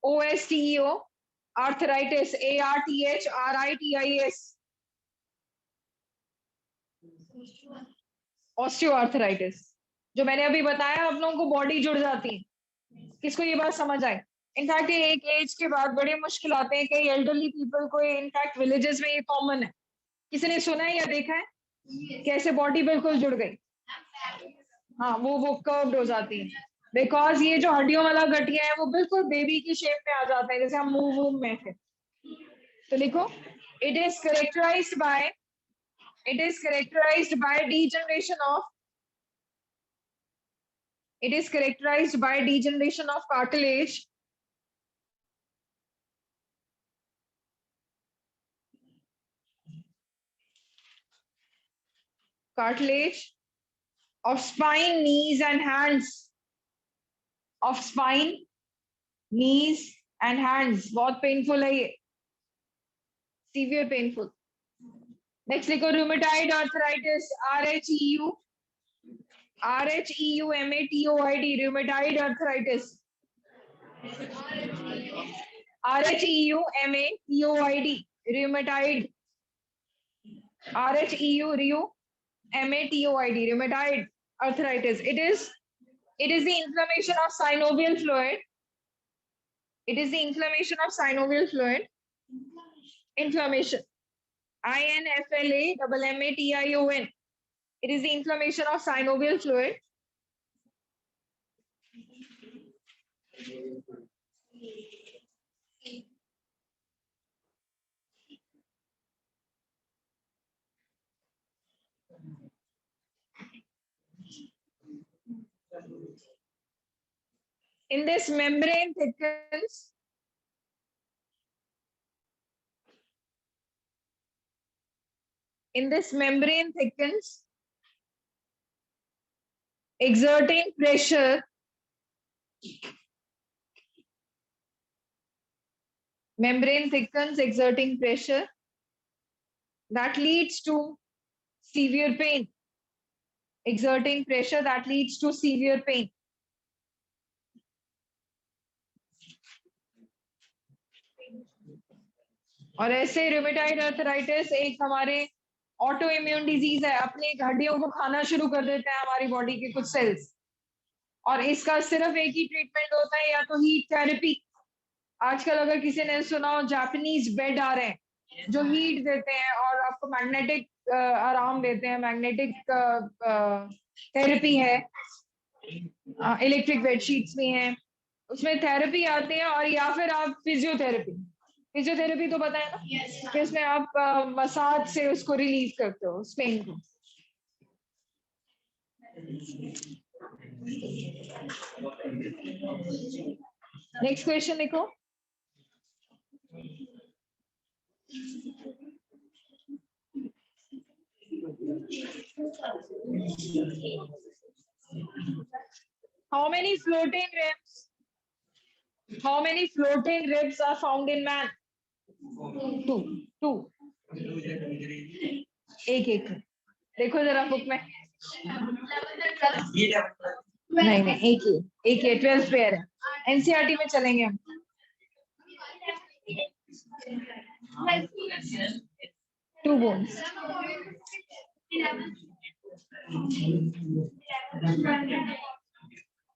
O-S-T-E-O, arthritis, A-R-T-H-R-I-T-I-S. Osteoarthritis. जो मैंने अभी बताया आप लोगों को बॉडी जुड़ जाती है. किसको ये बात समझ आए? इनफैक्ट ये एक एज के बाद बड़े मुश्किल आते हैं. कई एल्डरली पीपल को इनफैक्ट विलेजेस में ये कॉमन है. किसी ने सुना है या देखा है कैसे बॉडी बिल्कुल जुड़ गई? हाँ, वो कर्व्ड हो जाती है बिकॉज ये जो हड्डियों वाला गठिया है वो बिल्कुल बेबी की शेप में आ जाता है, जैसे हम मुंह में थे. तो लिखो, it is characterized by degeneration of cartilage of spine, knees and hands. बहुत पेनफुल है ये, सीवियर पेनफुल. नेक्स्ट लिखो, rheumatoid arthritis, RHEUMATOID, rheumatoid arthritis. RHEUMATOID, rheumatoid. RHEUMATOID, rheumatoid arthritis. It is the inflammation of synovial fluid. Inflammation. INFLAMMATION. It is the inflammation of synovial fluid. In this membrane thickens. Exerting pressure. Membrane thickens, exerting pressure. That leads to severe pain. Exerting pressure that leads to severe pain. और ऐसे rheumatoid arthritis एक हमारे auto immune disease है. अपनी हड्डियों को खाना शुरू कर देते हैं हमारी बॉडी के कुछ सेल्स, और इसका सिर्फ एक ही ट्रीटमेंट होता है, या तो हीट थेरेपी. आजकल अगर किसी ने सुना हो, जापानीज बेड आ रहे हैं जो हीट देते हैं और आपको मैग्नेटिक आराम देते हैं. मैग्नेटिक थेरेपी है, इलेक्ट्रिक बेडशीट्स भी हैं, उसमें थेरेपी आती है. और या फिर आप फिजियोथेरेपी तो पता है ना, कि उसमें आप मसाज से उसको रिलीज करते हो, उस पेन को. नेक्स्ट क्वेश्चन लिखो. How many floating ribs are found in man? Two. एक देखो जरा बुक में. नहीं, एक ही 12 पेयर है. एनसीईआरटी में चलेंगे हम. Two bones.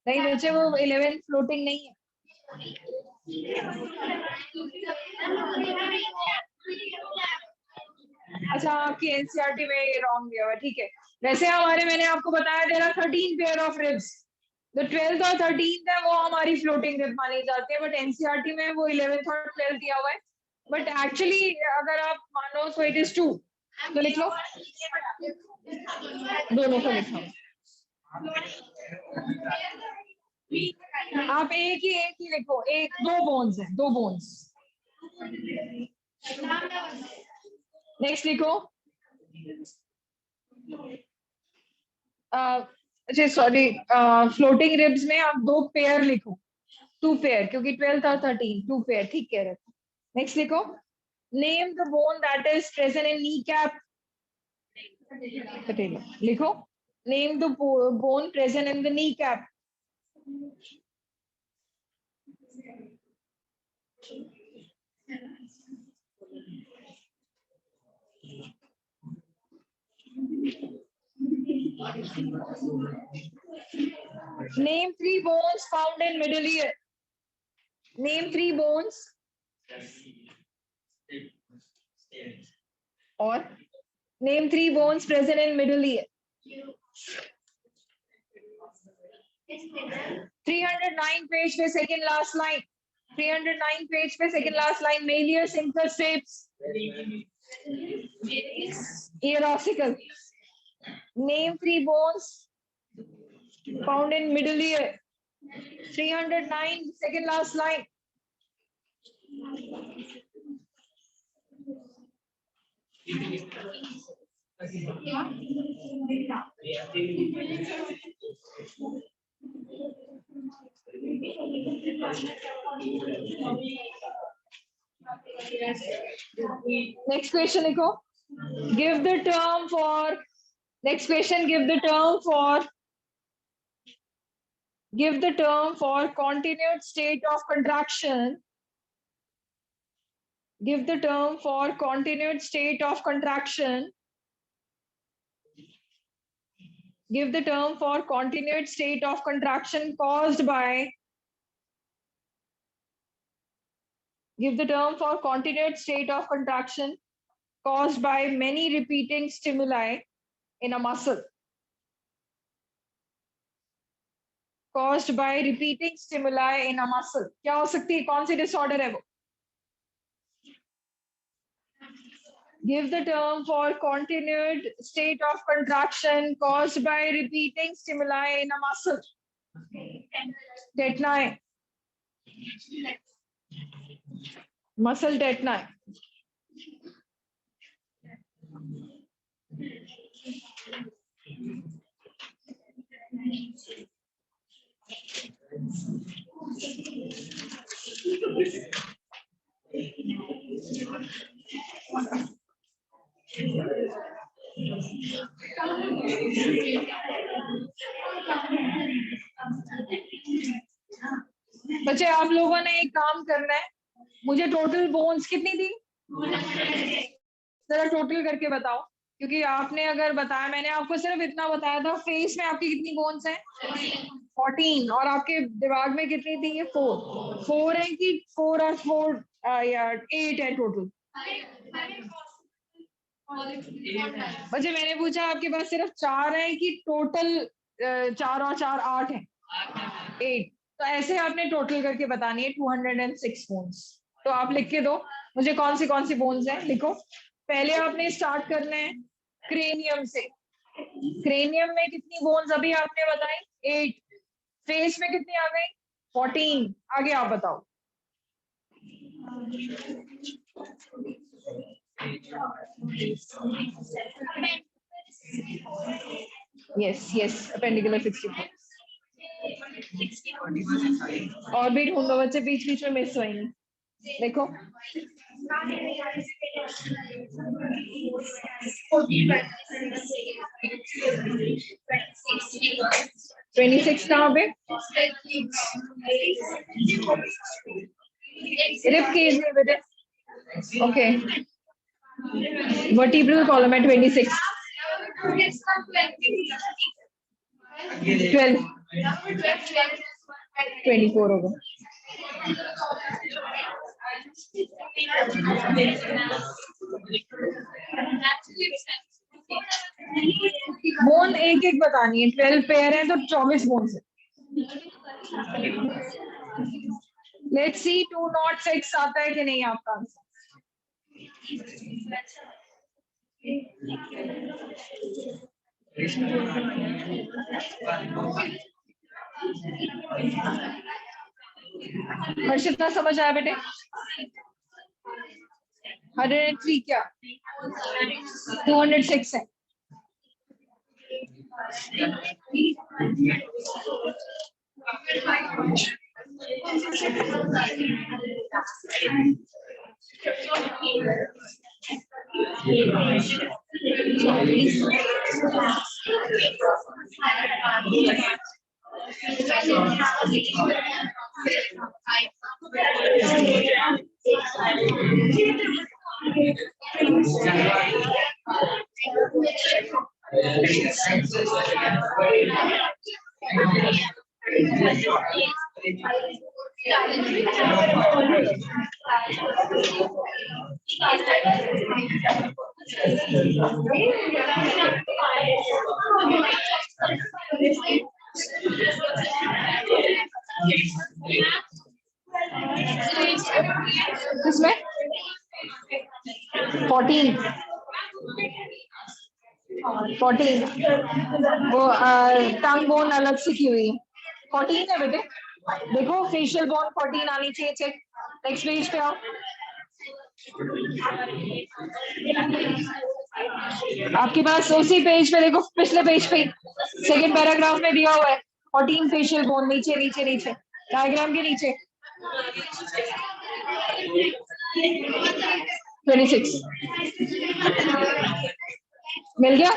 नहीं नीचे वो 11 फ्लोटिंग नहीं है. अच्छा, आपकी एनसीईआरटी में ये रॉन्ग दिया हुआ है, ठीक है. वैसे हमारे, मैंने आपको बताया, there are 13 pair of ribs. जो 12th और 13th है वो हमारी फ्लोटिंग रिब मानी जाती है, बट एनसीईआरटी में वो 11th और 12th दिया हुआ है. बट एक्चुअली अगर आप मानो तो इट इज 2. तो लिख लो, दोनों को लिखो. आप एक ही लिखो. दो बोन्स. नेक्स्ट लिखो, अच्छा सॉरी, फ्लोटिंग रिब्स में आप 2 पेयर लिखो, 2 पेयर, क्योंकि 12 और 13 2 पेयर ठीक कह रहे थे। नेक्स्ट लिखो, name the bone that is present in knee cap. लिखो, name the bone present in the knee cap. Name 3 bones found in middle ear. Name 3 bones. Or name 3 bones present in middle ear. 309 page पे second last line. 309 page पे second last line. Malleus interstapes. Ear ossicle. Name 3 bones found in middle ear. 309 second last line. Next question लिखो, give the term for, next question, give the term for continued state of contraction. Give the term for continued state of contraction. Give the term for continued state of contraction caused by. Give the term for continued state of contraction caused by many repeating stimuli in a muscle. Caused by repeating stimuli in a muscle. क्या हो सकती है, कौन सी disorder है वो? Give the term for continued state of contraction caused by repeating stimuli in a muscle. Tetani. Muscle tetani. बच्चे आप लोगों ने एक काम करना है, मुझे टोटल बोन्स कितनी थी जरा टोटल करके बताओ, क्योंकि आपने अगर बताया, मैंने आपको सिर्फ इतना बताया था, फेस में आपकी कितनी बोन्स हैं 14, और आपके दिमाग में कितनी थी, ये 4 है कि 4 और 4 या 8 है टोटल। बच्चे मैंने पूछा आपके पास सिर्फ 4 है कि टोटल 4 और 4 8 है, 8, तो ऐसे आपने टोटल करके बतानी है 206 बोन्स। तो आप लिख के दो मुझे कौन सी बोन्स हैं, लिखो। पहले आपने स्टार्ट करना है क्रेनियम से। क्रेनियम में कितनी बोन्स अभी आपने बताई, 8, फेस में कितनी आ गई 14, आगे आप बताओ। यस अपेंडिकुलर 64, और भी ढूंढो बच्चे, बीच में मिस होंगे। देखो 26 कहाँ पे, रिप केज में बेटे, ओके, वर्टिब्रल कॉलम है 26, 12, 24 होगा। बोन एक बतानी है, 12 पेयर है तो 24 बोन है। लेट्स सी 206 आता है कि नहीं आपका आंसर। हर्षिता समझ आया बेटे? 103 क्या 206 है। किसमें 14 वो टंग बोन अलग से की हुई है 14 है बेटे। देखो फेशियल बोन 14 आनी चाहिए। चेक नेक्स्ट पेज पे आओ। आपके पास उसी पेज पे देखो, पिछले पेज पे सेकंड पैराग्राफ में दिया हुआ है 14 फेशियल बोन। नीचे नीचे नीचे डायग्राम के नीचे 26 मिल गया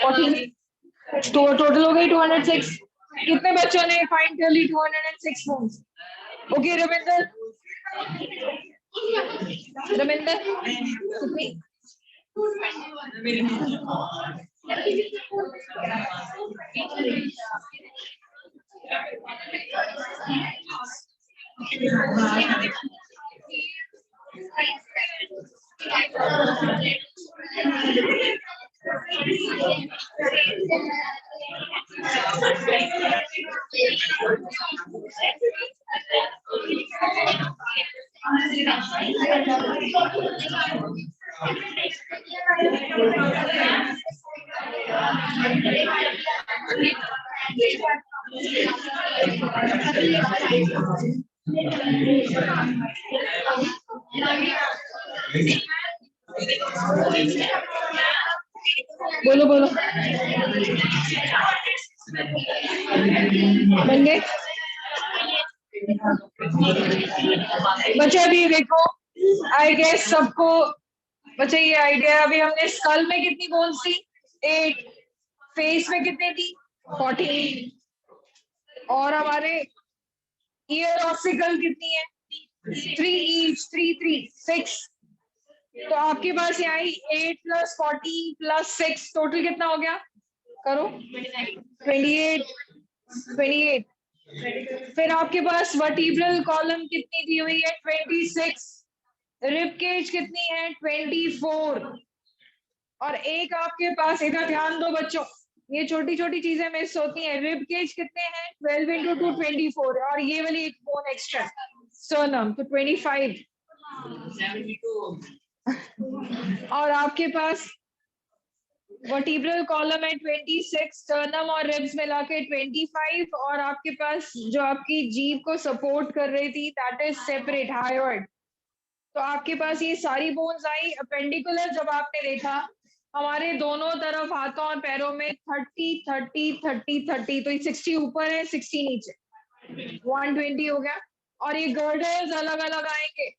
14 तो टोटल हो गई 206। कितने बच्चों ने फाइंड कर ली 206 बोन्स? ओके रविंदर, रविंदर कितनी? बोलो बोलो बन गए बच्चे? अभी देखो आई गेस सबको बच्चे ये आइडिया, अभी हमने स्कल में कितनी बोन्स थी 8, फेस में कितनी थी 14 और हमारे ईयर ऑप्टिकल कितनी है 3 ईच 3 3 6। तो आपके पास यहाँ 8 + 14 + 6 टोटल कितना हो गया? करो 28। फिर आपके पास वर्टिब्रल कॉलम कितनी दी हुई है 26, रिब केज कितनी है 24 और एक आपके पास, इधर ध्यान दो बच्चों, ये छोटी छोटी चीजें मिस होती हैं। रिब केज कितने हैं 12 × 2 24 और ये वाली एक बोन एक्स्ट्रा स्टर्नम तो 25 और आपके पास वर्टिब्रल कॉलम है 26, स्टर्नम और रिब्स मिला के 25 और आपके पास जो आपकी जीभ को सपोर्ट कर रही थी दैट इज सेपरेट हायोइड। तो आपके पास ये सारी बोन्स आई। अपेंडिकुलर जब आपने देखा हमारे दोनों तरफ हाथों और पैरों में 30 30 30 30 तो ये 60 ऊपर है 60 नीचे 120 हो गया। और ये गर्डर्स अलग अलग आएंगे।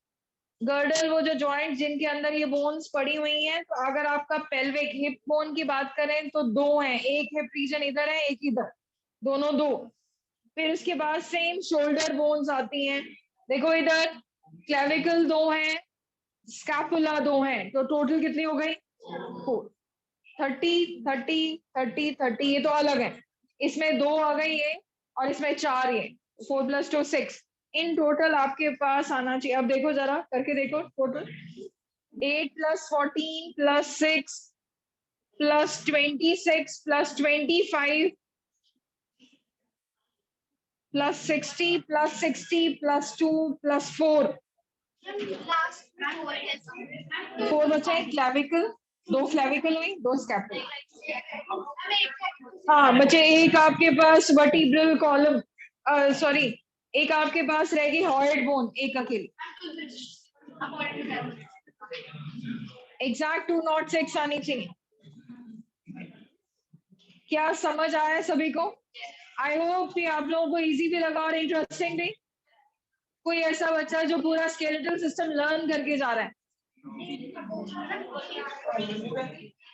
गर्डल वो जो जॉइंट जिनके अंदर ये बोन्स पड़ी हुई हैं। तो अगर आपका पेल्विक हिप बोन की बात करें तो 2 हैं, एक हिप रीजन इधर है एक इधर, दोनों 2। फिर उसके बाद सेम शोल्डर बोन्स आती हैं। देखो इधर क्लेविकल 2 हैं, स्कैपुला 2 हैं, तो टोटल कितनी हो गई 4। 30 30 30 30 ये तो अलग है, इसमें 2 आ गई है और इसमें 4 ये 4 + 2 6। इन टोटल आपके पास आना चाहिए। अब देखो जरा करके देखो टोटल 8 + 14 + 6 + 26 + 25 + 60 + 60 + 2 + 4 बचे क्लेविकल, 2 क्लेविकल हुई 2 स्कैपुला। हाँ बचे एक आपके पास वर्टिब्रल कॉलम, सॉरी एक आपके पास रहेगी हॉइड बोन एक अकेली। एग्जैक्ट 206 आनी चाहिए। क्या समझ आया सभी को? आई होप कि आप लोगों को इजी भी लगा और इंटरेस्टिंग भी। कोई ऐसा बच्चा जो पूरा स्केलेटल सिस्टम लर्न करके जा रहा है?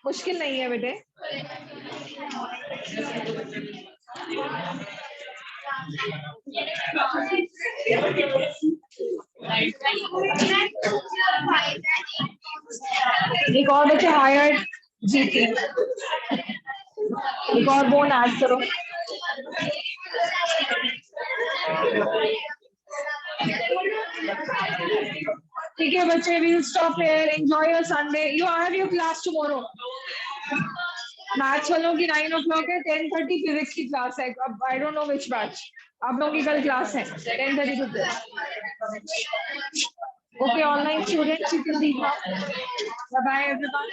मुश्किल नहीं है बेटे। एक और बच्चे हायर जीते, एक और बोन ऐड करो। ठीक है बच्चे, we'll stop here. Enjoy your Sunday. You have your class tomorrow. Maths वालों की 9 o'clock है, 10:30 फिजिक्स की क्लास है। अब I don't know which batch. आप लोगों की कल क्लास है 10:30 to 12. Okay, online students, you can leave now. Bye bye everyone.